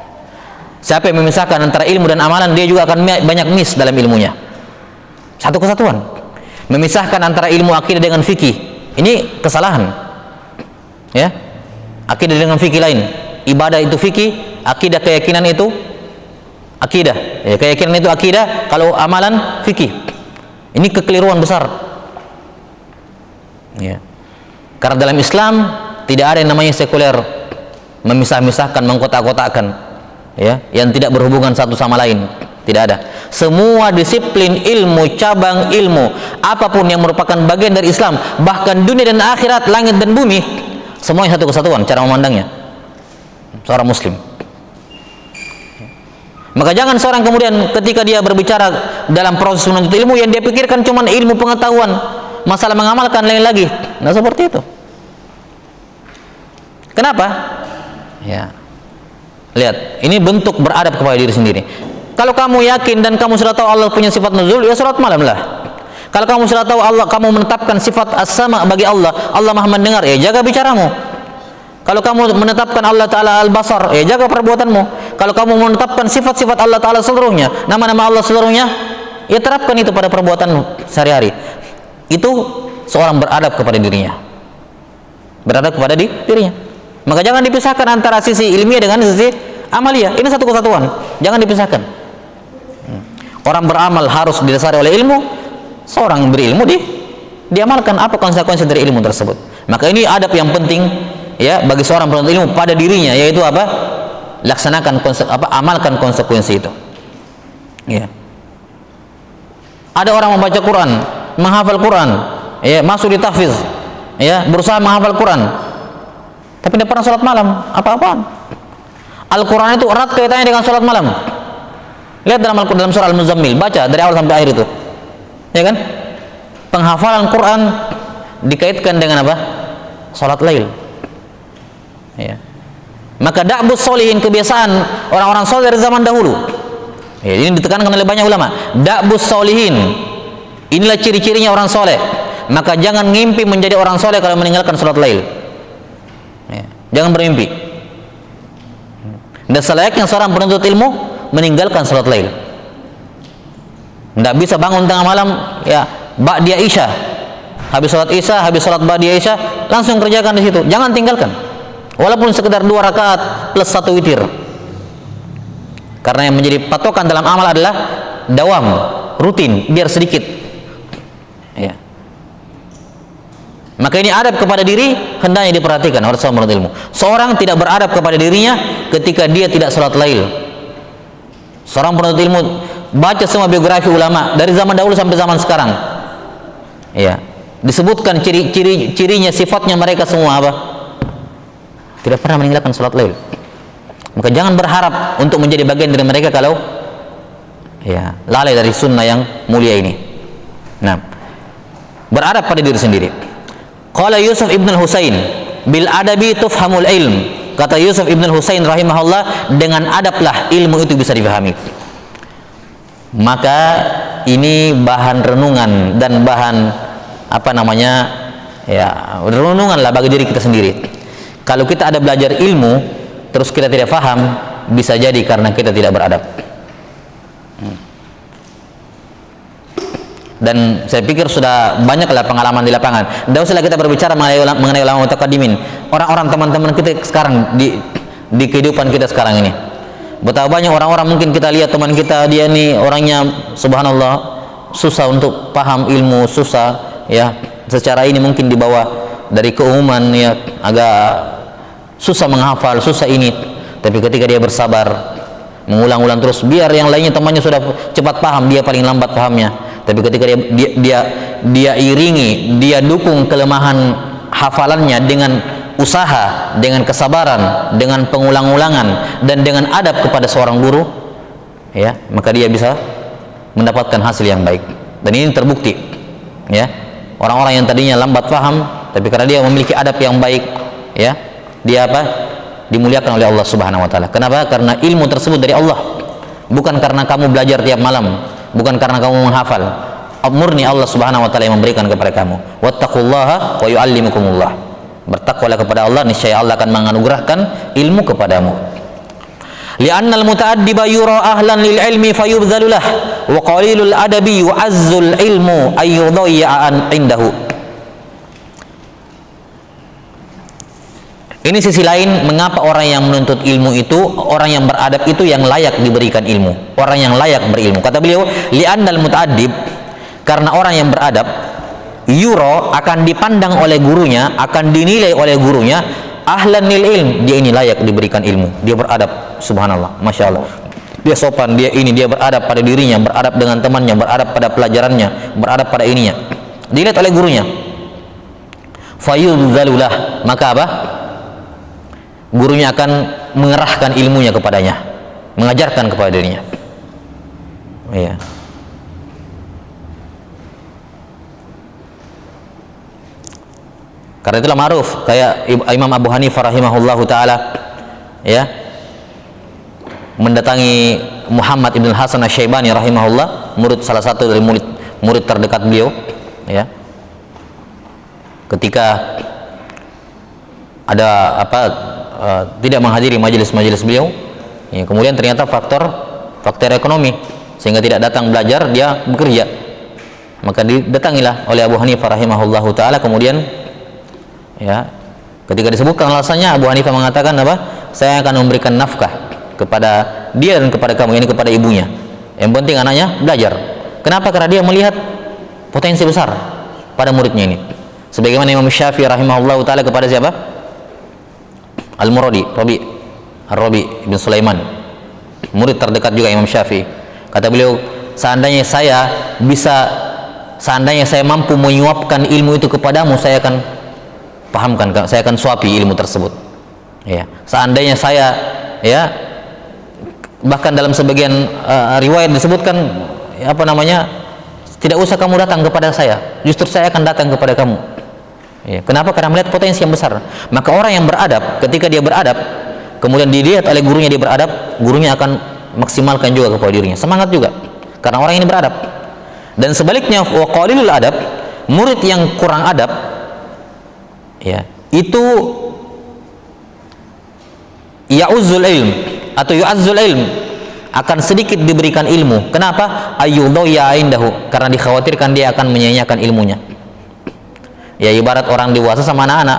Siapa yang memisahkan antara ilmu dan amalan, dia juga akan banyak miss dalam ilmunya. Satu kesatuan. Memisahkan antara ilmu akidah dengan fikih, ini kesalahan. Ya. Akidah dengan fikih lain. Ibadah itu fikih, akidah keyakinan itu akidah. Ya, keyakinan itu akidah, kalau amalan fikih. Ini kekeliruan besar. Ya. Karena dalam Islam tidak ada yang namanya sekuler, memisah-misahkan, mengkotak-kotakan, ya, yang tidak berhubungan satu sama lain. Tidak ada. Semua disiplin ilmu, cabang ilmu, apapun yang merupakan bagian dari Islam, bahkan dunia dan akhirat, langit dan bumi, semuanya satu kesatuan cara memandangnya. Seorang muslim. Maka jangan seorang kemudian ketika dia berbicara dalam proses menuntut ilmu yang dia pikirkan cuma ilmu pengetahuan, masalah mengamalkan lain lagi. Nah, seperti itu. Kenapa? Ya. Lihat, ini bentuk beradab kepada diri sendiri. Kalau kamu yakin dan kamu sudah tahu Allah punya sifat nuzul, ya salat malam lah. Kalau kamu sudah tahu Allah, kamu menetapkan sifat as-sama bagi Allah, Allah Maha mendengar, ya jaga bicaramu. Kalau kamu menetapkan Allah Ta'ala al-basar, ya jaga perbuatanmu. Kalau kamu menetapkan sifat-sifat Allah Ta'ala seluruhnya, nama-nama Allah seluruhnya, ya terapkan itu pada perbuatanmu sehari-hari. Itu seorang beradab kepada dirinya. Beradab kepada dirinya. Maka jangan dipisahkan antara sisi ilmiah dengan sisi amalia. Ini satu kesatuan, jangan dipisahkan. Orang beramal harus didasari oleh ilmu. Seorang berilmu diamalkan apa konsekuensi dari ilmu tersebut. Maka ini adab yang penting ya bagi seorang penuntut ilmu pada dirinya, yaitu apa? Laksanakan amalkan konsekuensi itu. Ya. Ada orang membaca Quran, menghafal Quran, ya, masuk di tahfiz, ya, berusaha menghafal Quran, tapi tidak pernah sholat malam, apa-apaan. Al-Quran itu erat kaitannya dengan sholat malam. Lihat dalam surah Al-Muzammil, baca dari awal sampai akhir itu, ya kan? Penghafalan Quran dikaitkan dengan apa? Sholat lail. Ya. Maka da'bus solihin, kebiasaan orang-orang soleh dari zaman dahulu. Ya, ini ditekankan oleh banyak ulama. Da'bus solihin, inilah ciri-cirinya orang soleh. Maka jangan ngimpi menjadi orang soleh kalau meninggalkan sholat lail. Ya. Jangan bermimpi. Dan selayaknya seorang penuntut ilmu meninggalkan sholat lail. Tidak bisa bangun tengah malam, ya, ba'da isya, habis sholat isya, habis sholat ba'da isya, langsung kerjakan di situ. Jangan tinggalkan, walaupun sekedar 2 rakaat plus 1 witir. Karena yang menjadi patokan dalam amal adalah dawam, rutin, biar sedikit. Ya. Maka ini adab kepada diri hendaknya diperhatikan oleh seorang penuntut ilmu. Seorang tidak beradab kepada dirinya ketika dia tidak sholat lail. Seorang penuntut ilmu baca semua biografi ulama dari zaman dahulu sampai zaman sekarang. Ya, disebutkan ciri-cirinya, sifatnya mereka semua apa? Tidak pernah meninggalkan sholat lail. Maka jangan berharap untuk menjadi bagian dari mereka kalau ya lalai dari sunnah yang mulia ini. Nah, beradab pada diri sendiri. Qala Yusuf ibn al-Husain, bil adabi tufhamul ilm. Kata Yusuf ibn al-Husain rahimahullah, dengan adablah ilmu itu bisa dipahami. Maka ini bahan renungan dan bahan apa namanya, ya, renungan lah bagi diri kita sendiri. Kalau kita ada belajar ilmu terus kita tidak paham, bisa jadi karena kita tidak beradab. Dan saya pikir sudah banyaklah pengalaman di lapangan. Tidak usahlah kita berbicara mengenai ulama mutaqaddimin, orang-orang teman-teman kita sekarang di kehidupan kita sekarang ini. Betapa banyak orang-orang, mungkin kita lihat teman kita, dia ini orangnya subhanallah susah untuk paham ilmu, susah ya, secara ini mungkin dibawa dari keumuman ya, agak susah menghafal, susah ini. Tapi ketika dia bersabar mengulang-ulang terus, biar yang lainnya temannya sudah cepat paham, dia paling lambat pahamnya. Tapi ketika dia iringi, dia dukung kelemahan hafalannya dengan usaha, dengan kesabaran, dengan pengulang-ulangan, dan dengan adab kepada seorang guru, ya, maka dia bisa mendapatkan hasil yang baik. Dan ini terbukti, ya, orang-orang yang tadinya lambat paham, tapi karena dia memiliki adab yang baik, ya, dia apa? Dimuliakan oleh Allah Subhanahu Wa Taala. Kenapa? Karena ilmu tersebut dari Allah, bukan karena kamu belajar tiap malam, bukan karena kamu menghafal. Murni Allah Subhanahu Wa Taala yang memberikan kepada kamu. Wattaqullaha wa yu'allimukumullah. Bertakwalah kepada Allah, niscaya Allah akan menganugerahkan ilmu kepadamu. Li'annal muta'addiba yura ahlan lil ilmi fayubdhalulah wa qalilul adabi yu'azzul ilmu ayyudayya indahu. Ini sisi lain mengapa orang yang menuntut ilmu itu, orang yang beradab itu yang layak diberikan ilmu, orang yang layak berilmu. Kata beliau, li'annal muta'addib, karena orang yang beradab, yuro, akan dipandang oleh gurunya, akan dinilai oleh gurunya, ahlan lil ilm, dia ini layak diberikan ilmu, dia beradab, subhanallah, masya Allah, dia sopan, dia ini, dia beradab pada dirinya, beradab dengan temannya, beradab pada pelajarannya, beradab pada ininya, dilihat oleh gurunya. Fayudzalulah, maka apa? Gurunya akan mengerahkan ilmunya kepadanya, mengajarkan kepada dirinya. Iya. Karena itulah ma'ruf, kayak Imam Abu Hanifah rahimahullahu taala, ya, mendatangi Muhammad ibn Hasan Asy-Syaibani rahimahullah, salah satu dari murid terdekat beliau, ya. Ketika ada tidak menghadiri majelis-majelis beliau, ya, kemudian ternyata faktor ekonomi sehingga tidak datang belajar, dia bekerja. Maka didatangilah oleh Abu Hanifah rahimahullahu taala, kemudian ya Ketika disebutkan alasannya, Abu Hanifah mengatakan apa? Saya akan memberikan nafkah kepada dia dan kepada kamu, ini kepada ibunya. Yang penting anaknya belajar. Kenapa? Karena dia melihat potensi besar pada muridnya ini. Sebagaimana Imam Syafi'i rahimahullah taala kepada siapa? Al-Muradi, Rabi ibn Sulaiman, murid terdekat juga Imam Syafi'i. Kata beliau, seandainya saya mampu menyuapkan ilmu itu kepadamu, saya akan pahamkan, saya akan suapi ilmu tersebut. Ya, seandainya saya, ya, bahkan dalam sebagian riwayat disebutkan apa namanya, tidak usah kamu datang kepada saya, justru saya akan datang kepada kamu. Ya, kenapa? Karena melihat potensi yang besar. Maka orang yang beradab, ketika dia beradab, kemudian dilihat oleh gurunya dia beradab, gurunya akan maksimalkan juga kepada dirinya, semangat juga, karena orang ini beradab. Dan sebaliknya, wa qalilul adab, murid yang kurang adab, ya, itu ya'uzzul ilm atau yu'azzul ilm, akan sedikit diberikan ilmu. Kenapa? Ayyudhayya indahu, karena dikhawatirkan dia akan menyia-nyiakan ilmunya. Ya, ibarat orang dewasa sama anak-anak.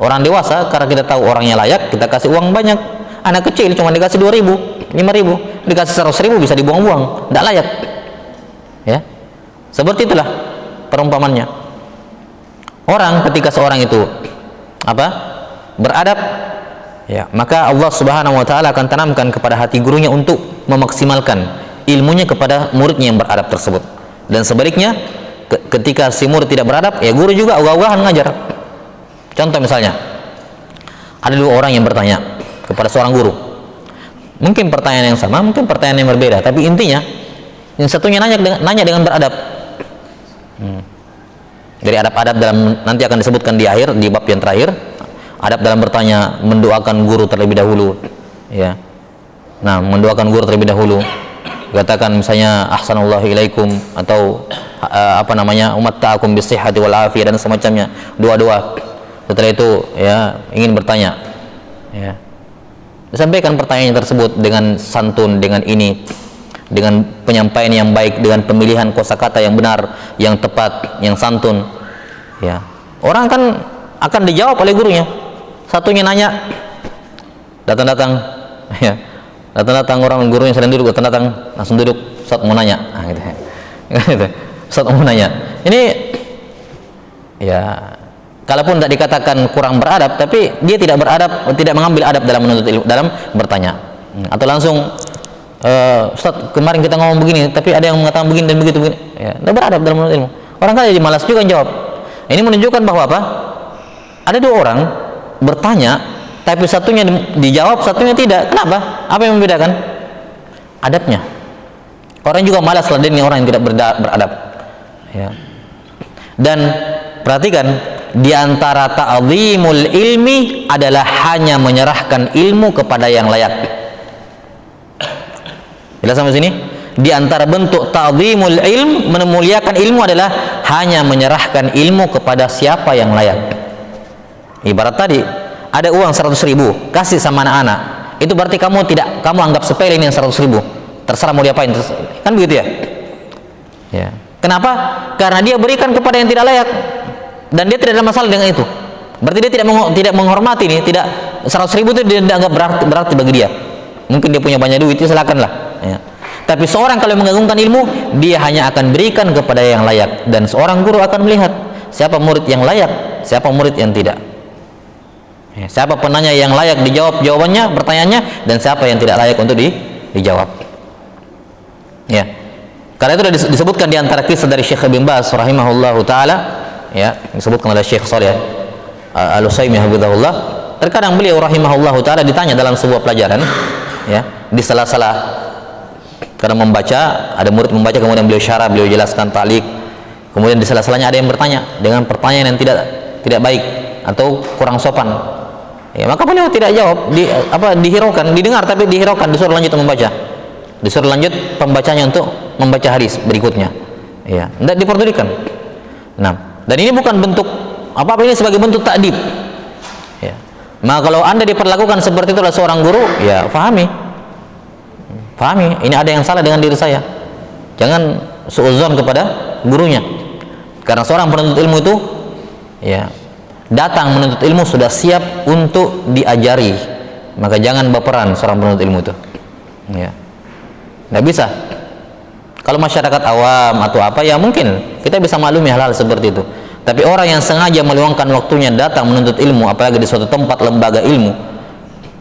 Orang dewasa karena kita tahu orangnya layak, kita kasih uang banyak. Anak kecil cuma dikasih 2.000, 5.000, dikasih 100.000 bisa dibuang-buang, tidak layak. Ya, seperti itulah perumpamannya. Orang ketika seorang itu apa? Beradab, ya, maka Allah Subhanahu wa taala akan tanamkan kepada hati gurunya untuk memaksimalkan ilmunya kepada muridnya yang beradab tersebut. Dan sebaliknya, ketika si murid tidak beradab, ya guru juga ogah-ogahan ngajar. Contoh misalnya, ada dua orang yang bertanya kepada seorang guru. Mungkin pertanyaan yang sama, mungkin pertanyaan yang berbeda, tapi intinya yang satunya nanya dengan beradab. Dari adab-adab dalam, nanti akan disebutkan di akhir, di bab yang terakhir, adab dalam bertanya, mendoakan guru terlebih dahulu, ya. Nah, mendoakan guru terlebih dahulu, katakan misalnya ahsanallahu ilaikum, atau apa namanya, umatta'akum bisihhati wal afiyah, dan semacamnya, doa-doa. Setelah itu, ya, ingin bertanya, ya, disampaikan pertanyaan tersebut dengan santun, dengan ini, dengan penyampaian yang baik, dengan pemilihan kosakata yang benar, yang tepat, yang santun. Ya, orang kan akan dijawab oleh gurunya. Satunya nanya, datang-datang, ya, datang-datang orang, gurunya sedang duduk, datang-datang langsung duduk, Ustaz mau nanya, gitu. Ustaz mau nanya. Ini, ya, kalaupun tidak dikatakan kurang beradab, tapi dia tidak beradab, tidak mengambil adab dalam menuntut ilmu, dalam bertanya. Atau langsung, Ustaz, kemarin kita ngomong begini, tapi ada yang mengatakan begini dan begitu, begini. Ya, tidak beradab dalam menuntut ilmu. Orang kan jadi malas juga jawab. Ini menunjukkan bahwa apa? Ada dua orang bertanya, tapi satunya dijawab, satunya tidak. Kenapa? Apa yang membedakan? Adabnya. Orang juga malas ladeni orang yang tidak beradab. Ya. Dan perhatikan, di antara ta'zimul ilmi adalah hanya menyerahkan ilmu kepada yang layak. Jelas sampai sini? Di antara bentuk ta'zimul ilm, memuliakan ilmu, adalah hanya menyerahkan ilmu kepada siapa yang layak. Ibarat tadi, ada uang 100.000, kasih sama anak-anak, itu berarti kamu anggap sepele ini yang 100.000, terserah mau diapain, kan begitu ya? Ya. Kenapa? Karena dia berikan kepada yang tidak layak, dan dia tidak ada masalah dengan itu. Berarti dia tidak menghormati ini, tidak, 100.000 itu dia dianggap berarti bagi dia. Mungkin dia punya banyak duit, silakanlah. Ya. Tapi seorang kalau mengagungkan ilmu, dia hanya akan berikan kepada yang layak, dan seorang guru akan melihat siapa murid yang layak, siapa murid yang tidak. Ya, siapa penanya yang layak dijawab jawabannya, pertanyaannya, dan siapa yang tidak layak untuk dijawab. Ya. Karena itu disebutkan di antara kisah dari Syekh bin Baz rahimahullahu taala, ya, disebutkan oleh Syekh Shalih Al-Utsaimin hafizahullah. Terkadang beliau rahimahullahu taala ditanya dalam sebuah pelajaran, ya, di sela-sela karena membaca, ada murid membaca, kemudian beliau syarah, beliau jelaskan ta'liq, kemudian di sela-selanya ada yang bertanya dengan pertanyaan yang tidak baik atau kurang sopan, ya, maka beliau tidak jawab, dihiraukan, didengar tapi dihiraukan, disuruh lanjut membaca, disuruh lanjut pembacanya untuk membaca hadis berikutnya, ya, tidak diperdulikan. Nah, dan ini bukan bentuk apa-apa, ini sebagai bentuk ta'dib, ya. Maka kalau anda diperlakukan seperti itu oleh seorang guru, ya pahami, ini ada yang salah dengan diri saya. Jangan suudzon kepada gurunya, karena seorang penuntut ilmu itu, ya, datang menuntut ilmu sudah siap untuk diajari, maka jangan baperan seorang penuntut ilmu itu. Ya, nggak bisa. Kalau masyarakat awam atau apa, ya mungkin kita bisa maklumi hal-hal seperti itu. Tapi orang yang sengaja meluangkan waktunya datang menuntut ilmu, apalagi di suatu tempat lembaga ilmu,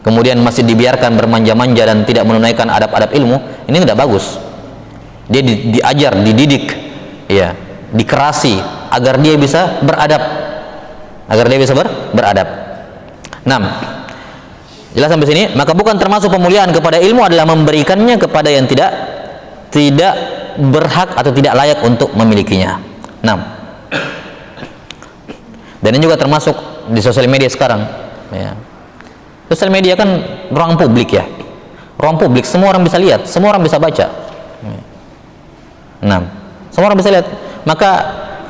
kemudian masih dibiarkan bermanja-manja dan tidak menunaikan adab-adab ilmu, ini tidak bagus. Dia diajar, dididik, ya, dikerasi agar dia bisa beradab, beradab. 6. Jelas sampai sini. Maka bukan termasuk pemuliaan kepada ilmu adalah memberikannya kepada yang tidak berhak atau tidak layak untuk memilikinya. 6. Dan ini juga termasuk di sosial media sekarang, ya. Sosial media kan ruang publik, ya, ruang publik, semua orang bisa lihat, semua orang bisa baca. 6. Semua orang bisa lihat. Maka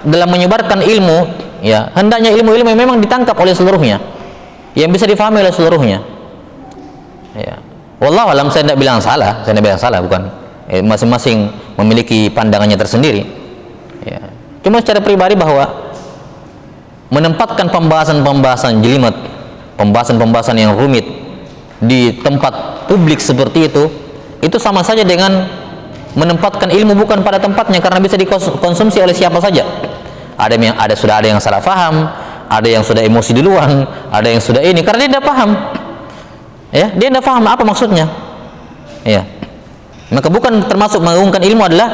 dalam menyebarkan ilmu, ya, hendaknya ilmu-ilmu yang memang ditangkap oleh seluruhnya, yang bisa difahami oleh seluruhnya. Ya. Wallahu alam, saya tidak bilang salah, bukan. Masing-masing memiliki pandangannya tersendiri. Ya. Cuma secara pribadi bahwa menempatkan pembahasan-pembahasan jelimet, pembahasan-pembahasan yang rumit di tempat publik seperti itu sama saja dengan menempatkan ilmu bukan pada tempatnya, karena bisa dikonsumsi oleh siapa saja. Sudah ada yang salah paham, ada yang sudah emosi duluan, ada yang sudah ini karena dia tidak paham. Ya, dia tidak paham apa maksudnya. Ya. Maka bukan termasuk mengagungkan ilmu adalah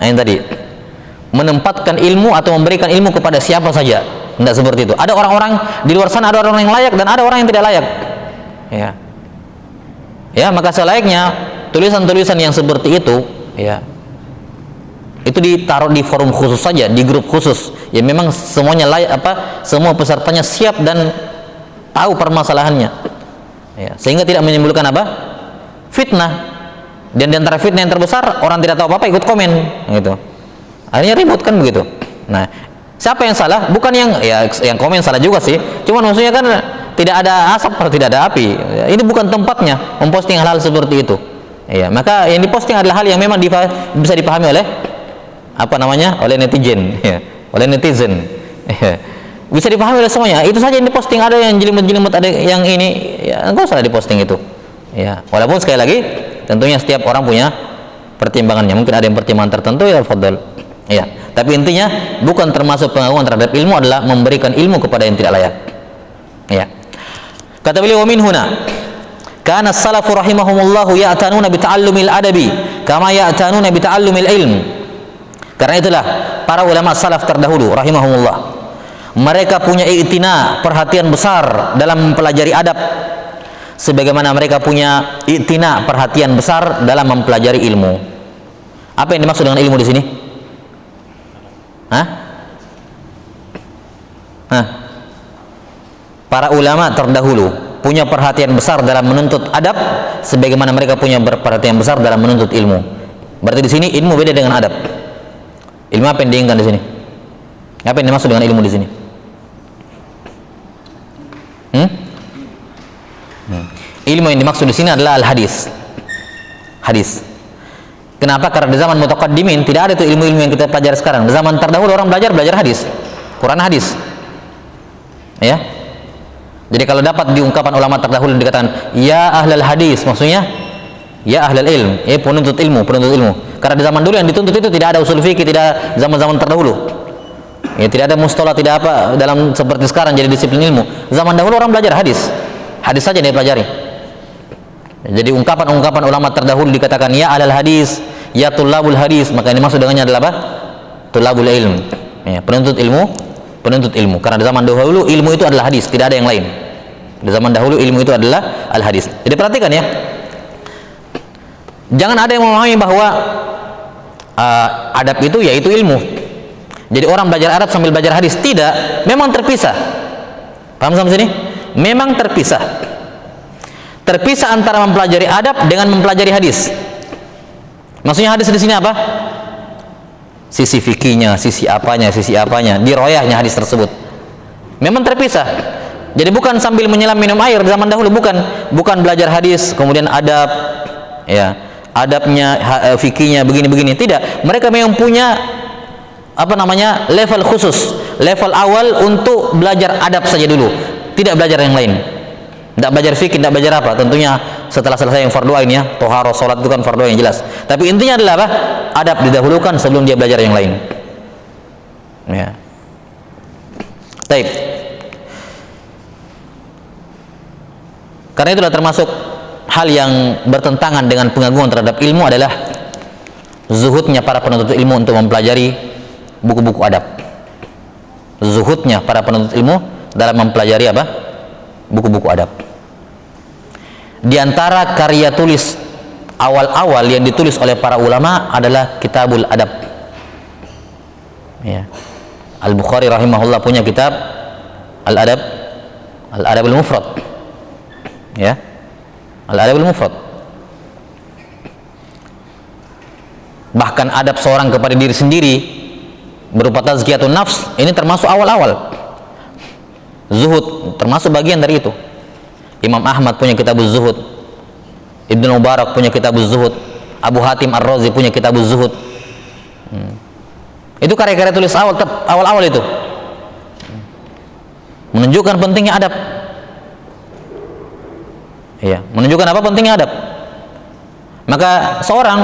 yang tadi, menempatkan ilmu atau memberikan ilmu kepada siapa saja. Tidak seperti itu. Ada orang-orang di luar sana, ada orang yang layak dan ada orang yang tidak layak. Ya. Ya, maka selayaknya tulisan-tulisan yang seperti itu, ya, itu ditaruh di forum khusus saja, di grup khusus. Ya memang semuanya layak, semua pesertanya siap dan tahu permasalahannya. Ya, sehingga tidak menimbulkan fitnah. Dan di antara fitnah yang terbesar, orang tidak tahu apa-apa ikut komen, gitu. Akhirnya ribut kan begitu. Nah, siapa yang salah? Bukan yang komen salah juga sih. Cuman maksudnya kan tidak ada asap atau tidak ada api. Ini bukan tempatnya memposting hal-hal seperti itu. Ya, maka yang diposting adalah hal yang memang bisa dipahami oleh oleh netizen, ya, oleh netizen. Ya. Bisa dipahami oleh semuanya. Itu saja yang diposting. Ada yang jelimet-jelimet, ada yang ini, ya enggak usah diposting itu. Ya, walaupun sekali lagi tentunya setiap orang punya pertimbangannya. Mungkin ada yang pertimbangan tertentu, ya fadhal. Ya, tapi intinya bukan termasuk pengagungan terhadap ilmu adalah memberikan ilmu kepada yang tidak layak. Ya. Kata beliau, min huna kana as-salafu rahimahumullah ya'tanuna bi ta'allumil adabi kama ya'tanuna bi ta'allumil ilm. Karena itulah para ulama salaf terdahulu rahimahumullah, mereka punya i'tina, perhatian besar dalam mempelajari adab, sebagaimana mereka punya i'tina, perhatian besar dalam mempelajari ilmu. Apa yang dimaksud dengan ilmu di sini? Para ulama terdahulu punya perhatian besar dalam menuntut adab, sebagaimana mereka punya perhatian besar dalam menuntut ilmu. Berarti di sini ilmu beda dengan adab. Ilmu apa yang diinginkan di sini? Apa yang dimaksud dengan ilmu di sini? Ilmu yang dimaksud di sini adalah al-hadis. Hadis. Kenapa? Karena di zaman mutaqaddimin tidak ada itu ilmu-ilmu yang kita pelajari sekarang. Di zaman terdahulu orang belajar hadis, Quran hadis. Ya. Jadi kalau dapat diungkapan ulama terdahulu dikatakan ya ahlal hadis, maksudnya ya ahlal ilm, ya penuntut ilmu. Karena di zaman dulu yang dituntut itu tidak ada usul fikih, tidak zaman-zaman terdahulu. Ya, tidak ada mustalah, tidak apa dalam seperti sekarang jadi disiplin ilmu. Zaman dahulu orang belajar hadis. Hadis saja dia pelajari. Jadi ungkapan-ungkapan ulama terdahulu dikatakan ya ahlal hadis, ya tullabul hadis, maka ini maksud dengannya adalah apa? Tullabul ilm. Ya, penuntut ilmu. Karena di zaman dahulu ilmu itu adalah hadis, tidak ada yang lain. Di zaman dahulu ilmu itu adalah al-hadis. Jadi perhatikan ya. Jangan ada yang memahami bahwa adab itu yaitu ilmu. Jadi orang belajar adab sambil belajar hadis, tidak, memang terpisah. Paham sampai sini? Memang terpisah. Terpisah antara mempelajari adab dengan mempelajari hadis. Maksudnya hadis di sini apa? Sisi fikihnya, sisi apanya, diroyahnya hadis tersebut. Memang terpisah. Jadi bukan sambil menyelam minum air di zaman dahulu, bukan belajar hadis kemudian adab, ya, adabnya, fikihnya begini-begini. Tidak, mereka memang punya level khusus. level awal untuk belajar adab saja dulu, tidak belajar yang lain, tidak belajar fikih, tidak belajar apa. Tentunya setelah selesai yang fardu ain ya, toharoh, sholat itu kan fardu ain jelas, tapi intinya adalah apa? Adab didahulukan sebelum dia belajar yang lain ya. Baik, karena itulah termasuk hal yang bertentangan dengan pengagungan terhadap ilmu adalah zuhudnya para penuntut ilmu untuk mempelajari buku-buku adab. Zuhudnya para penuntut ilmu dalam mempelajari apa? Buku-buku adab. Di antara karya tulis awal-awal yang ditulis oleh para ulama adalah Kitabul Adab ya. Al-Bukhari rahimahullah punya kitab Al-Adab, Al-Adabul Mufrad ya, Al-Adabul Mufrad. Bahkan adab seorang kepada diri sendiri berupa tazkiyatun nafs, ini termasuk awal-awal. Zuhud termasuk bagian dari itu. Imam Ahmad punya kitabuz zuhud, Ibnu Mubarak punya kitabuz zuhud, Abu Hatim Ar-Razi punya kitabuz zuhud. Itu karya-karya tulis awal-awal itu, menunjukkan pentingnya adab ya, menunjukkan apa pentingnya adab. Maka seorang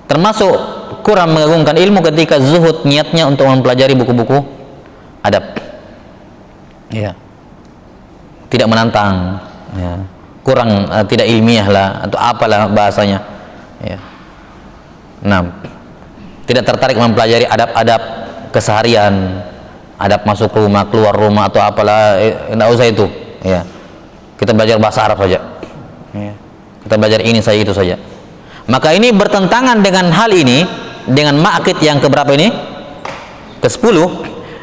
termasuk kurang mengagungkan ilmu ketika zuhud niatnya untuk mempelajari buku-buku adab ya, tidak menantang ya, kurang tidak ilmiah lah atau apalah bahasanya ya. Nah, tidak tertarik mempelajari adab-adab keseharian, adab masuk rumah, keluar rumah atau apalah, tidak usah itu ya. Kita belajar bahasa Arab saja ya. Kita belajar ini saja, itu saja. Maka ini bertentangan dengan hal ini, dengan ma'qid yang keberapa ini? Ke-10,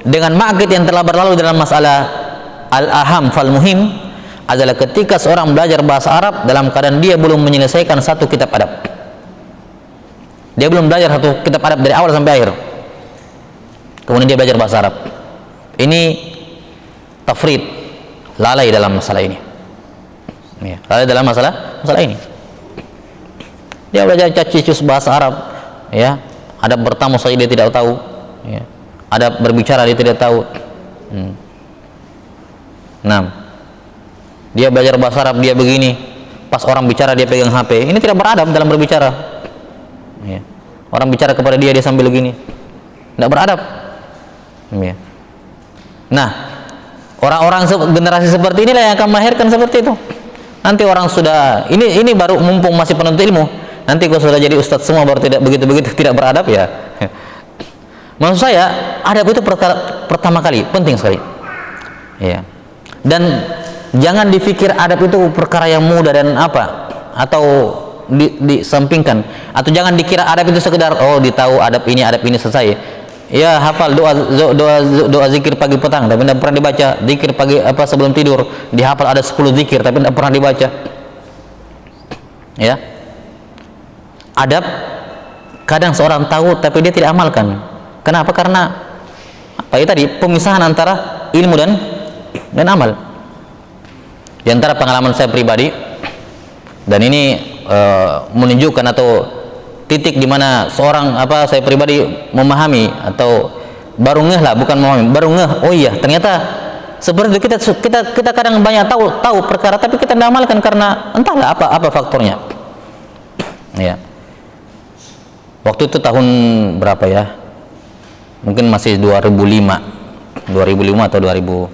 dengan ma'qid yang telah berlalu dalam masalah al-aham fal muhim, adalah ketika seorang belajar bahasa Arab dalam keadaan dia belum menyelesaikan satu kitab adab. Dia belum belajar satu kitab adab dari awal sampai akhir, kemudian dia belajar bahasa Arab. Ini tafrid, lalai dalam masalah ini ya, lalai dalam masalah ini. Dia belajar cacicus bahasa Arab ya, adab bertamu saja dia tidak tahu ya, adab berbicara dia tidak tahu. Nah, dia belajar bahasa Arab dia begini, pas orang bicara dia pegang HP, ini tidak beradab dalam berbicara ya. Orang bicara kepada dia sambil begini, tidak beradab ya. Nah, orang-orang generasi seperti inilah yang akan melahirkan seperti itu. Nanti orang sudah ini baru mumpung masih penuntut ilmu, nanti kalau sudah jadi ustadz semua baru tidak begitu tidak beradab ya. Maksud saya adab itu pertama kali penting sekali ya. Dan jangan dipikir adab itu perkara yang mudah dan apa, atau disampingkan, atau jangan dikira adab itu sekedar oh ditahu adab ini selesai ya, hafal doa zikir pagi petang tapi tidak pernah dibaca, zikir pagi apa sebelum tidur dihafal ada 10 zikir tapi tidak pernah dibaca ya. Adab kadang seorang tahu tapi dia tidak amalkan. Kenapa? Karena apa ya tadi, pemisahan antara ilmu dan amal. Di antara pengalaman saya pribadi, dan ini menunjukkan atau titik di mana seorang saya pribadi memahami atau baru ngeh lah, bukan memahami, baru ngeh, oh iya ternyata seperti itu. Kita kadang banyak tahu perkara tapi kita tidak amalkan karena entahlah apa faktornya ya. Waktu itu tahun berapa ya, mungkin masih 2005 atau 2000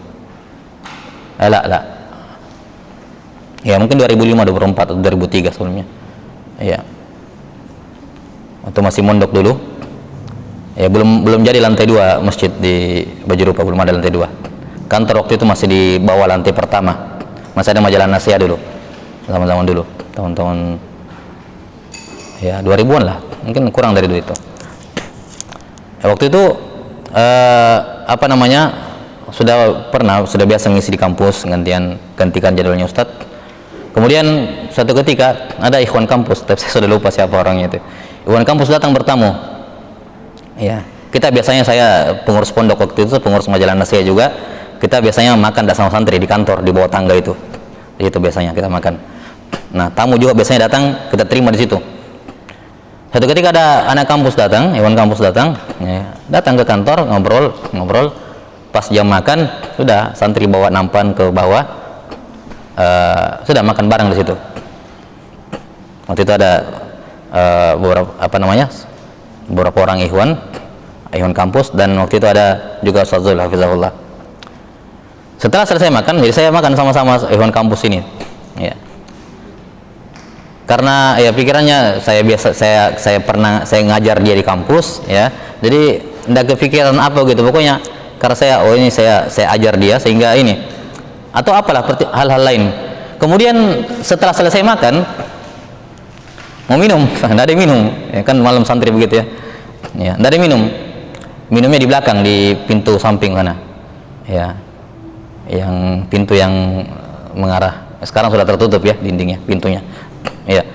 ya mungkin 2005, 2004 atau 2003 sebelumnya ya. Waktu masih mondok dulu ya, belum jadi lantai 2 masjid di Baju Rupa, belum ada lantai 2. Kantor waktu itu masih di bawah lantai pertama, masih ada majalah Nasiah dulu, zaman-zaman dulu, tahun-tahun ya 2000-an lah, mungkin kurang dari itu ya. Waktu itu sudah biasa ngisi di kampus, gantikan jadwalnya Ustadz. Kemudian suatu ketika ada ikhwan kampus, tapi saya sudah lupa siapa orangnya itu. Ikhwan kampus datang bertamu ya. Kita biasanya, saya pengurus pondok waktu itu, pengurus majalah Nasiah juga, kita biasanya makan sama santri di kantor di bawah tangga itu biasanya kita makan. Nah, tamu juga biasanya datang kita terima di situ. Satu ketika ada anak kampus datang, hewan kampus datang, ya, datang ke kantor, ngobrol. Pas jam makan, sudah santri bawa nampan ke bawah, sudah makan bareng di situ. Waktu itu ada beberapa orang ikhwan kampus, dan waktu itu ada juga Ustaz Zul hafizahullah. Setelah selesai makan, jadi saya makan sama-sama ikhwan kampus ini, ya. Karena ya pikirannya saya pernah ngajar dia di kampus, ya. Jadi tidak kepikiran apa gitu, pokoknya karena saya ajar dia sehingga ini atau apalah hal-hal lain. Kemudian setelah selesai makan mau minum, tidak ada minum, ya, kan malam santri begitu ya. Ya, tidak ada minum. Minumnya di belakang, di pintu samping sana. Ya. Yang pintu yang mengarah. Sekarang sudah tertutup ya dindingnya, pintunya. Ya.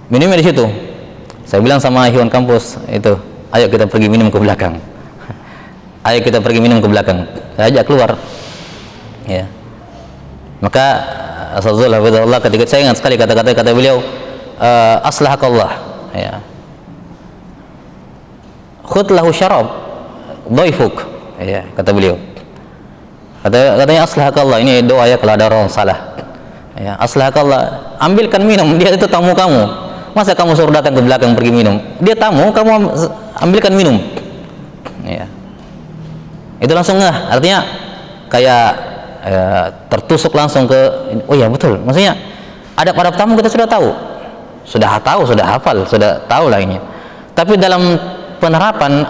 Minumnya di situ. Saya bilang sama ikhwan kampus itu, ayo kita pergi minum ke belakang. Ayo kita pergi minum ke belakang. Saya ajak keluar. Ya. Maka Astagfirullah hafizahullah, ketika saya ingat sekali kata beliau, aslahakallah, ya. Khudh lahu syarab dhaifuk, ya, kata beliau. Katanya aslahakallah, ini doa ya kalau ada orang salah. Ya, aslahakallah, ambilkan minum, dia itu tamu kamu. Masa kamu suruh datang ke belakang pergi minum? Dia tamu, kamu ambilkan minum. Ya. Itu langsung artinya kayak tertusuk langsung ke, oh ya betul, maksudnya adab-adab tamu kita sudah tahu, sudah hafal, sudah tahu lah ini. Tapi dalam penerapan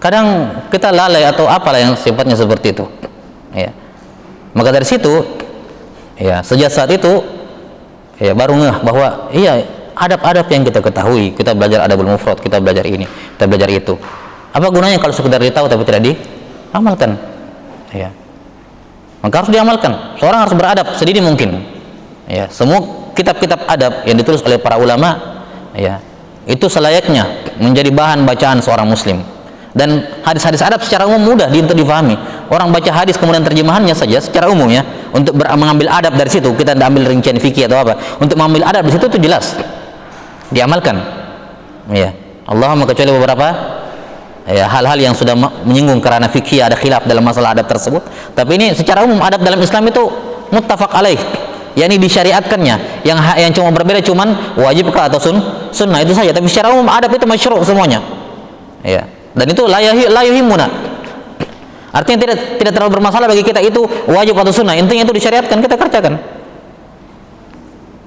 kadang kita lalai atau apalah yang sifatnya seperti itu. Ya. Maka dari situ, ya, sejak saat itu, ya, baru ngeh bahwa iya, adab-adab yang kita ketahui, kita belajar adabul mufrad, kita belajar ini, kita belajar itu. Apa gunanya kalau sekedar ditahu tapi tidak diamalkan? Ya. Maka harus diamalkan. Seorang harus beradab sedini mungkin. Ya, semua kitab-kitab adab yang ditulis oleh para ulama, ya, itu selayaknya menjadi bahan bacaan seorang muslim. Dan hadis-hadis adab secara umum mudah untuk difahami. Orang baca hadis kemudian terjemahannya saja secara umum, ya. Untuk mengambil adab dari situ, kita tidak ambil rincian fikih atau apa. Untuk mengambil adab di situ itu jelas diamalkan. Ya. Allahumma kecuali beberapa, ya, hal-hal yang sudah menyinggung karena fikih ada khilaf dalam masalah adab tersebut. Tapi ini secara umum adab dalam Islam itu muttafaq alaih, yakni disyariatkannya. Yang cuma berbeda cuman wajibkah atau sunnah, itu saja. Tapi secara umum adab itu masyru' semuanya. Ya. Dan itu la yuhimmuna. Artinya tidak terlalu bermasalah bagi kita itu wajib atau sunnah. Intinya itu disyariatkan, kita kerjakan.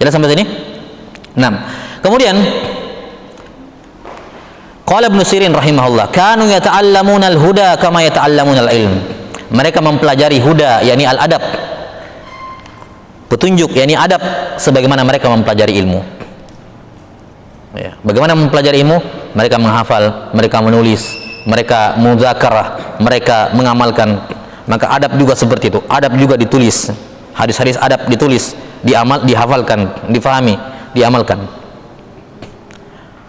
Jelas sampai sini? 6. Kemudian qala Ibnu Sirin rahimahullah, kanu yata'allamuna al-huda kama yata'allamuna al-ilm. Mereka mempelajari huda, yakni al-adab, petunjuk, yakni adab, sebagaimana mereka mempelajari ilmu. Ya. Bagaimana mempelajari ilmu? Mereka menghafal, mereka menulis, mereka mudzakarah, mereka mengamalkan. Maka adab juga seperti itu. Adab juga ditulis. Hadis-hadis adab ditulis, dihafalkan, difahami, diamalkan.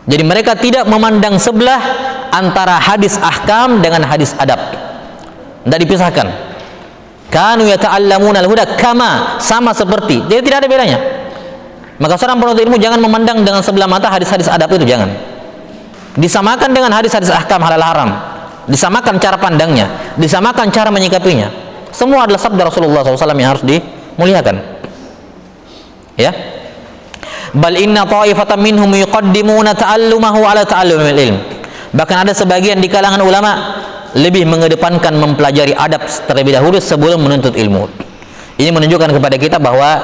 Jadi mereka tidak memandang sebelah antara hadis ahkam dengan hadis adab. Tidak dipisahkan. Kanu yata'allamuna al-huda kama, sama seperti. Jadi tidak ada bedanya. Maka seorang penuntut ilmu jangan memandang dengan sebelah mata hadis-hadis adab itu, jangan. Disamakan dengan hadis-hadis ahkam halal haram. Disamakan cara pandangnya, disamakan cara menyikapinya. Semua adalah sabda Rasulullah SAW yang harus dimuliakan. Ya. Bal inna ta'ifatan minhum yuqaddimuna ta'allumahu ala ta'allumil ilm. Bahkan ada sebagian di kalangan ulama lebih mengedepankan mempelajari adab terlebih dahulu sebelum menuntut ilmu. Ini menunjukkan kepada kita bahwa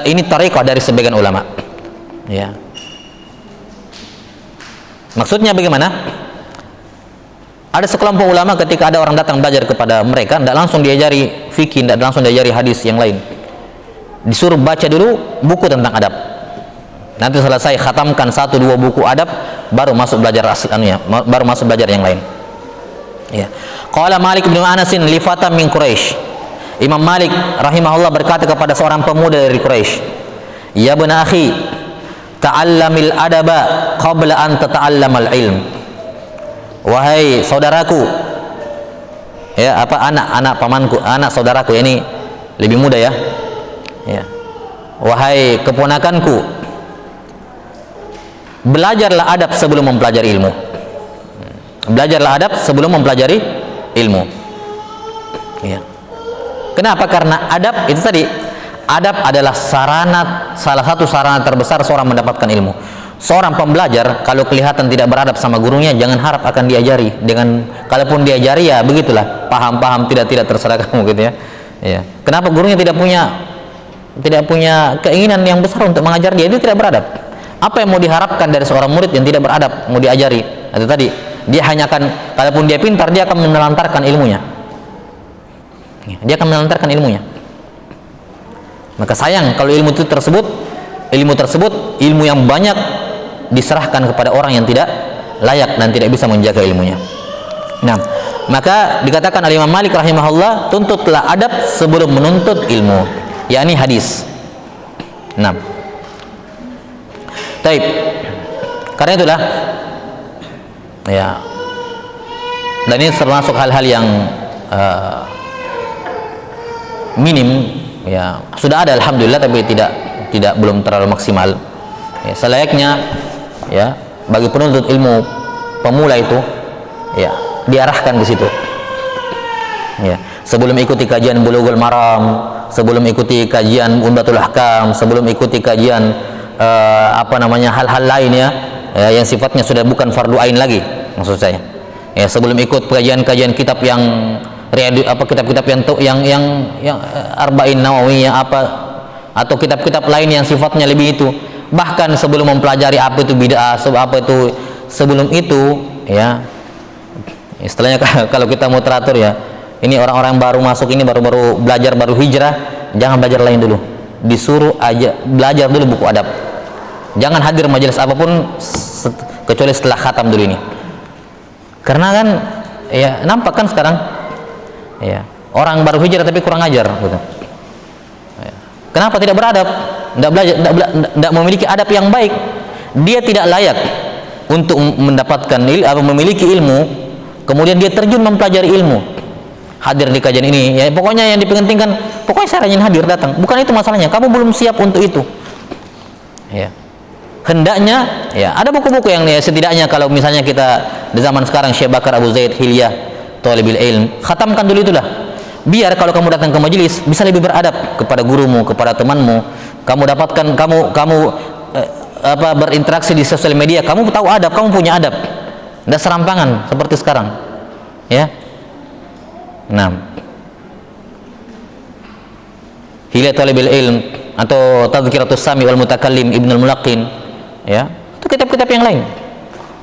ini thariqah dari sebagian ulama. Ya. Maksudnya bagaimana? Ada sekelompok ulama ketika ada orang datang belajar kepada mereka, tidak langsung diajari fikih, tidak langsung diajari hadis yang lain. Disuruh baca dulu buku tentang adab. Nanti selesai khatamkan 1-2 buku adab, baru masuk belajar baru masuk belajar yang lain. Ya. Qala Malik bin Anas li fatam min Quraisy. Imam Malik rahimahullah berkata kepada seorang pemuda dari Quraisy, "Ya bani akhi, ta'allamil adaba qabla an tata'allamal ilm." Wahai saudaraku, ya, anak pamanku, anak saudaraku, ini lebih muda ya. Ya. Wahai keponakanku, belajarlah adab sebelum mempelajari ilmu. Belajarlah adab sebelum mempelajari ilmu. Ya. Kenapa? Karena adab itu tadi, adab adalah salah satu sarana terbesar seorang mendapatkan ilmu. Seorang pembelajar kalau kelihatan tidak beradab sama gurunya, jangan harap akan diajari. Dengan kalaupun diajari ya begitulah, paham-paham tidak terserah kamu gitu ya. Ya. Kenapa gurunya tidak punya keinginan yang besar untuk mengajar dia? Dia tidak beradab. Apa yang mau diharapkan dari seorang murid yang tidak beradab mau diajari? Itu tadi, dia hanya akan, kalaupun dia pintar, dia akan menelantarkan ilmunya. Dia akan menelantarkan ilmunya. Maka sayang kalau ilmu tersebut ilmu yang banyak diserahkan kepada orang yang tidak layak dan tidak bisa menjaga ilmunya. Nah, maka dikatakan oleh Imam Malik rahimahullah, tuntutlah adab sebelum menuntut ilmu, yakni hadis. Nah, taib. Karena itulah ya, dan ini termasuk hal-hal yang minim ya, sudah ada alhamdulillah, tapi belum terlalu maksimal ya. Selayaknya ya bagi penuntut ilmu pemula itu ya diarahkan ke situ ya, sebelum ikuti kajian Bulughul Maram, sebelum ikuti kajian Umdatul Ahkam, sebelum ikuti kajian hal-hal lain ya, yang sifatnya sudah bukan fardu ain lagi, maksud saya ya, sebelum ikut kajian kitab yang kitab-kitab yang Arba'in Nawawi atau kitab-kitab lain yang sifatnya lebih itu, bahkan sebelum mempelajari apa itu bid'ah, sebelum itu ya, istilahnya kalau kita mau teratur ya, ini orang-orang baru masuk ini, baru belajar, baru hijrah, jangan belajar lain dulu, disuruh aja belajar dulu buku adab. Jangan hadir majelis apapun kecuali setelah khatam dulu ini, karena kan ya nampak kan sekarang ya, orang baru hijrah tapi kurang ajar gitu. Kenapa? Tidak beradab, tidak memiliki adab yang baik. Dia tidak layak untuk mendapatkan memiliki ilmu, kemudian dia terjun mempelajari ilmu, hadir di kajian ini ya, pokoknya yang dipentingkan, pokoknya saya ingin hadir, datang. Bukan itu masalahnya, kamu belum siap untuk itu ya. Hendaknya ya ada buku-buku yang ya, setidaknya kalau misalnya kita di zaman sekarang, Syekh Bakar Abu Zaid Hilyah Thalibil Ilm, khatamkan dulu itulah, biar kalau kamu datang ke majelis bisa lebih beradab kepada gurumu, kepada temanmu. Kamu dapatkan, kamu berinteraksi di sosial media, kamu tahu adab, kamu punya adab, tidak serampangan seperti sekarang ya. Nah, Hilyah Thalibil Ilm atau Tadhkiratus Sami wal Mutakallim Ibnul Mulaqqin ya, itu kitab-kitab yang lain,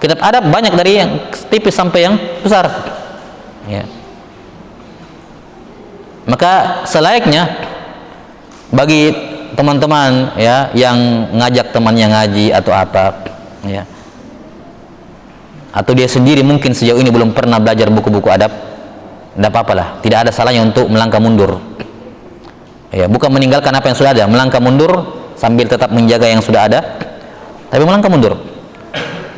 kitab adab banyak, dari yang tipis sampai yang besar ya. Maka selayaknya bagi teman-teman ya yang ngajak temannya ngaji atau apa ya, atau dia sendiri mungkin sejauh ini belum pernah belajar buku-buku adab, tidak apa-apalah, tidak ada salahnya untuk melangkah mundur ya, bukan meninggalkan apa yang sudah ada, melangkah mundur sambil tetap menjaga yang sudah ada, tapi melangkah mundur,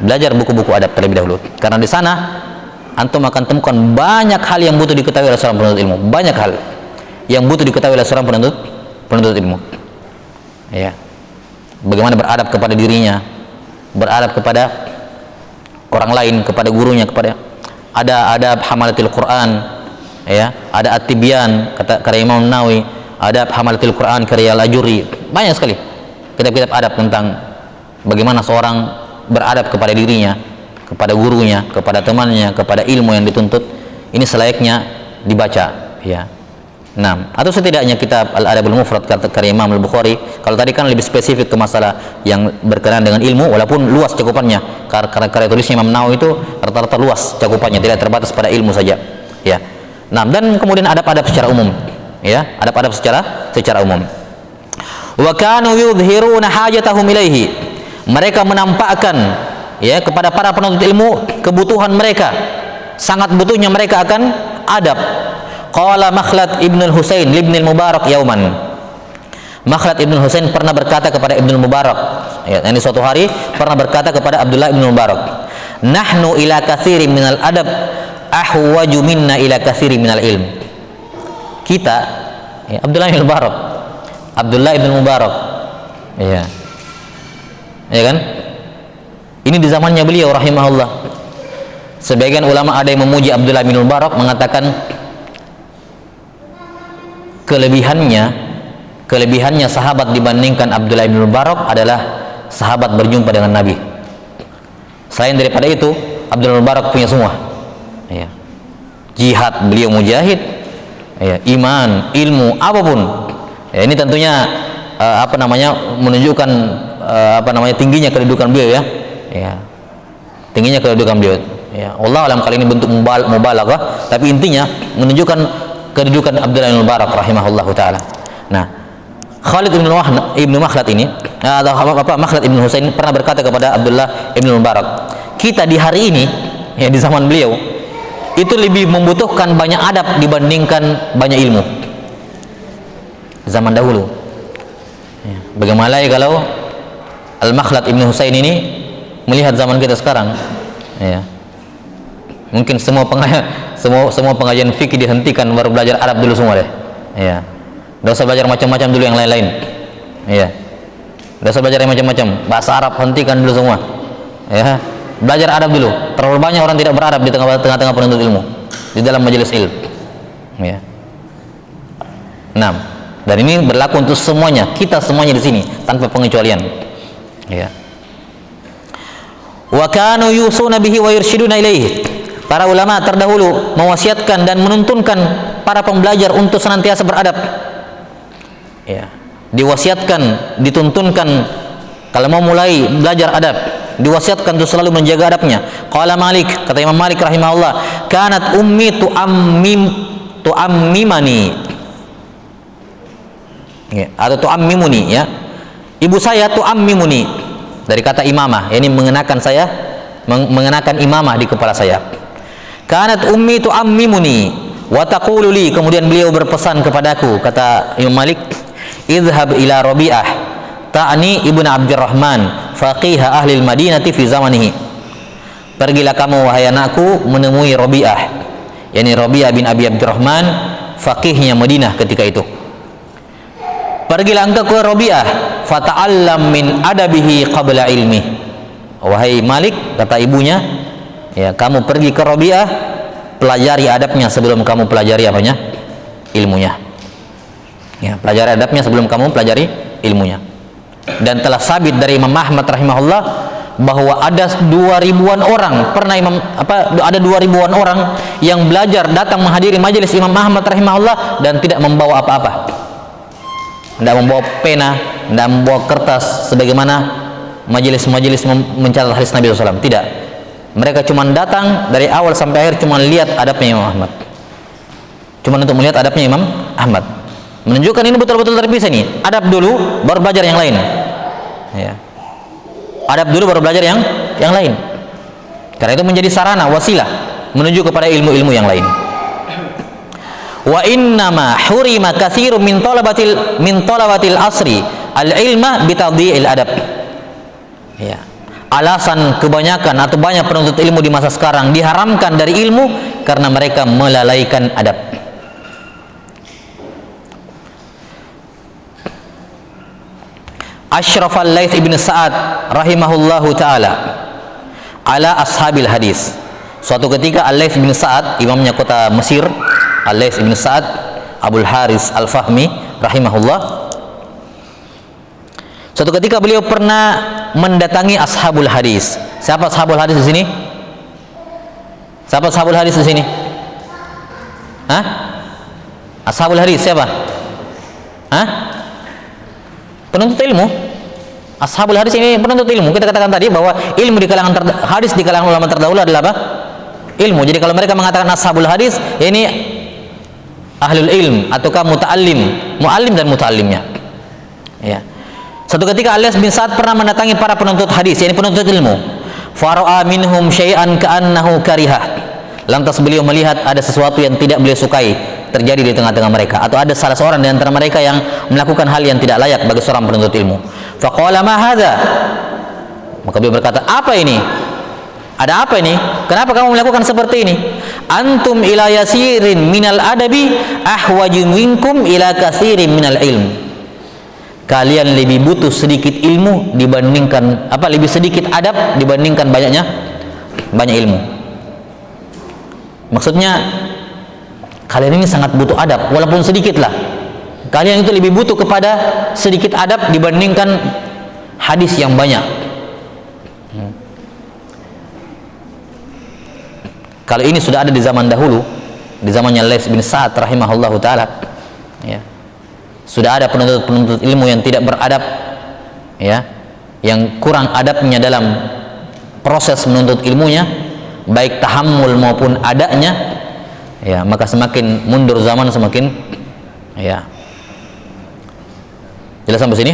belajar buku-buku adab terlebih dahulu, karena di sana antum akan temukan banyak hal yang butuh diketahui oleh seorang penuntut ilmu, banyak hal yang butuh diketahui oleh seorang penuntut ilmu ya. Bagaimana beradab kepada dirinya, beradab kepada orang lain, kepada gurunya, kepada ada adab hamalatil Quran ya, ada at-tibyan karya Imam Nawawi, adab hamalatil Quran karya Al-Ajuri, banyak sekali kitab-kitab adab tentang bagaimana seorang beradab kepada dirinya, kepada gurunya, kepada temannya, kepada ilmu yang dituntut. Ini selayaknya dibaca ya. Nah, atau setidaknya kitab Al-Adabul Mufrad karya Imam Al-Bukhari. Kalau tadi kan lebih spesifik ke masalah yang berkenaan dengan ilmu, walaupun luas cakupannya, karya tulisnya Imam Nawawi itu rata-rata luas cakupannya, tidak terbatas pada ilmu saja ya. Nah, dan kemudian adab-adab secara umum ya, adab-adab secara umum. Wa kanu yudhhiruna hajatahum ilaihi, mereka menampakkan ya kepada para penuntut ilmu kebutuhan mereka, sangat butuhnya mereka akan adab. Qala Makhlad ibn al-Husain ibn al-Mubarak yauman, Makhlad ibn al-Husain pernah berkata kepada Ibn al-Mubarak ya, ini suatu hari pernah berkata kepada Abdullah ibn al-Mubarak, nahnu ila katsirin minal adab ahwaju minna ila katsirin minal ilm. Kita ya, Abdullah ibn al-Mubarak ya kan, Ini di zamannya beliau rahimahullah. Sebagian ulama ada yang memuji Abdullah bin Mubarak, mengatakan kelebihannya sahabat dibandingkan Abdullah bin Mubarak adalah sahabat berjumpa dengan Nabi. Selain daripada itu, Abdullah bin Mubarak punya semua. Ya. Jihad, beliau mujahid. Ya. Iman, ilmu, apapun. Ya, ini tentunya menunjukkan tingginya kedudukan beliau ya. Ya. Tingginya kedudukan beliau. Ya. Allah alam kali ini bentuk mubalaghah, tapi intinya menunjukkan kedudukan Abdullah bin Mubarak rahimahullahu taala. Nah, Khalid ibnu Makhlad ini, Makhlad ibnu Husain pernah berkata kepada Abdullah ibnu Mubarak, kita di hari ini, ya di zaman beliau, itu lebih membutuhkan banyak adab dibandingkan banyak ilmu. Zaman dahulu. Ya. Bagaimana ya kalau Al-Makhlad ibnu Husain ini melihat zaman kita sekarang? Ya. Mungkin semua pengajian fikih dihentikan, baru belajar adab dulu semua deh. Ya. Nggak usah belajar macam-macam dulu yang lain-lain. Ya. Nggak usah belajar yang macam-macam. Bahasa Arab hentikan dulu semua. Ya. Belajar adab dulu. Terlalu banyak orang tidak beradab di tengah-tengah penuntut ilmu, di dalam majelis ilmu. Ya. 6. Dan ini berlaku untuk semuanya, kita semuanya di sini tanpa pengecualian. Ya. Wa kanu yusuna bihi wa yurshiduna ilaihi. Para ulama terdahulu mewasiatkan dan menuntunkan para pembelajar untuk senantiasa beradab. Ya. Diwasiatkan, dituntunkan kalau mau mulai belajar adab, diwasiatkan untuk selalu menjaga adabnya. Qala Malik, kata Imam Malik rahimahullah, kanat ummi tuammimani. Ya, atau tuammimuni ya. Ibu saya tuammimuni, dari kata imamah, ini mengenakan saya, mengenakan imamah di kepala saya. Kanat ummi tuammimuni wa taqulu li, kemudian beliau berpesan kepadaku, kata Imam Malik, idhhab ila Rabi'ah ta'ni ibnu Abdurrahman faqih ahli al-Madinati fi zamanihi. Pergilah kamu wahai anakku menemui Rabi'ah, yakni Rabi'ah bin Abi Abdurrahman, faqihnya Madinah ketika itu. Pergilah engkau ke Rabi'ah, fata'allam min adabihi qabla ilmi. Wahai Malik, kata ibunya, ya, kamu pergi ke Rabi'ah, pelajari adabnya sebelum kamu pelajari apanya? Ilmunya. Ya, pelajari adabnya sebelum kamu pelajari ilmunya. Dan telah sabit dari Imam Ahmad rahimahullah bahwa ada 2.000-an orang, ada 2.000-an orang yang belajar datang menghadiri majelis Imam Ahmad rahimahullah dan tidak membawa apa-apa. Tidak membawa pena, tidak membawa kertas sebagaimana majelis-majelis mencatat hadis Nabi SAW. Tidak. Mereka cuma datang dari awal sampai akhir cuma lihat adabnya Imam Ahmad. Cuma untuk melihat adabnya Imam Ahmad. Menunjukkan ini betul-betul terpisah nih. Adab dulu baru belajar yang lain. Ya. Adab dulu baru belajar yang lain. Karena itu menjadi sarana, wasilah menuju kepada ilmu-ilmu yang lain. Wa innama hurima katsirun min talabatil asri al-ilma bi tadhi'il adab. Ya. Alasan kebanyakan atau banyak penuntut ilmu di masa sekarang diharamkan dari ilmu karena mereka melalaikan adab. Ashraf al-Laits ibn Sa'ad rahimahullahu ta'ala ala ashabil hadis. Suatu ketika Al-Laits bin Sa'ad, imamnya kota Mesir, Al-Laits bin Sa'ad Abul Haris Al-Fahmi rahimahullah, suatu ketika beliau pernah mendatangi ashabul hadis. Siapa ashabul hadis di sini? Siapa ashabul hadis di sini? Hah? Ashabul hadis siapa? Hah? Penuntut ilmu. Ashabul hadis ini penuntut ilmu. Kita katakan tadi bahwa ilmu di kalangan hadis di kalangan ulama terdahulu adalah apa? Ilmu. Jadi kalau mereka mengatakan ashabul hadis, ini ahlul ilm ataukah muta'allim, muallim dan muta'allimnya. Ya. Suatu ketika Al-Laits bin Sa'ad pernah mendatangi para penuntut hadis, yakni penuntut ilmu. Fara'a minhum syai'an ka'annahu karihah. Lantas beliau melihat ada sesuatu yang tidak beliau sukai terjadi di tengah-tengah mereka, atau ada salah seorang di antara mereka yang melakukan hal yang tidak layak bagi seorang penuntut ilmu. Faqala ma hadza? Maka beliau berkata, apa ini? Ada apa ini? Kenapa kamu melakukan seperti ini? Antum ila yasirin minal adabi ahwaju minkum ila katsirin minal ilm. kalian lebih butuh sedikit ilmu dibandingkan lebih sedikit adab dibandingkan banyak ilmu. Maksudnya kalian ini sangat butuh adab, walaupun sedikit lah. Kalian itu lebih butuh kepada sedikit adab dibandingkan hadis yang banyak. Kalau ini sudah ada di zaman dahulu, di zamannya Laits bin Sa'ad rahimahullahu taala, ya. Sudah ada penuntut ilmu yang tidak beradab, ya, yang kurang adabnya dalam proses menuntut ilmunya, baik tahammul maupun adanya, ya, maka semakin mundur zaman semakin, ya. Jelas sampai sini?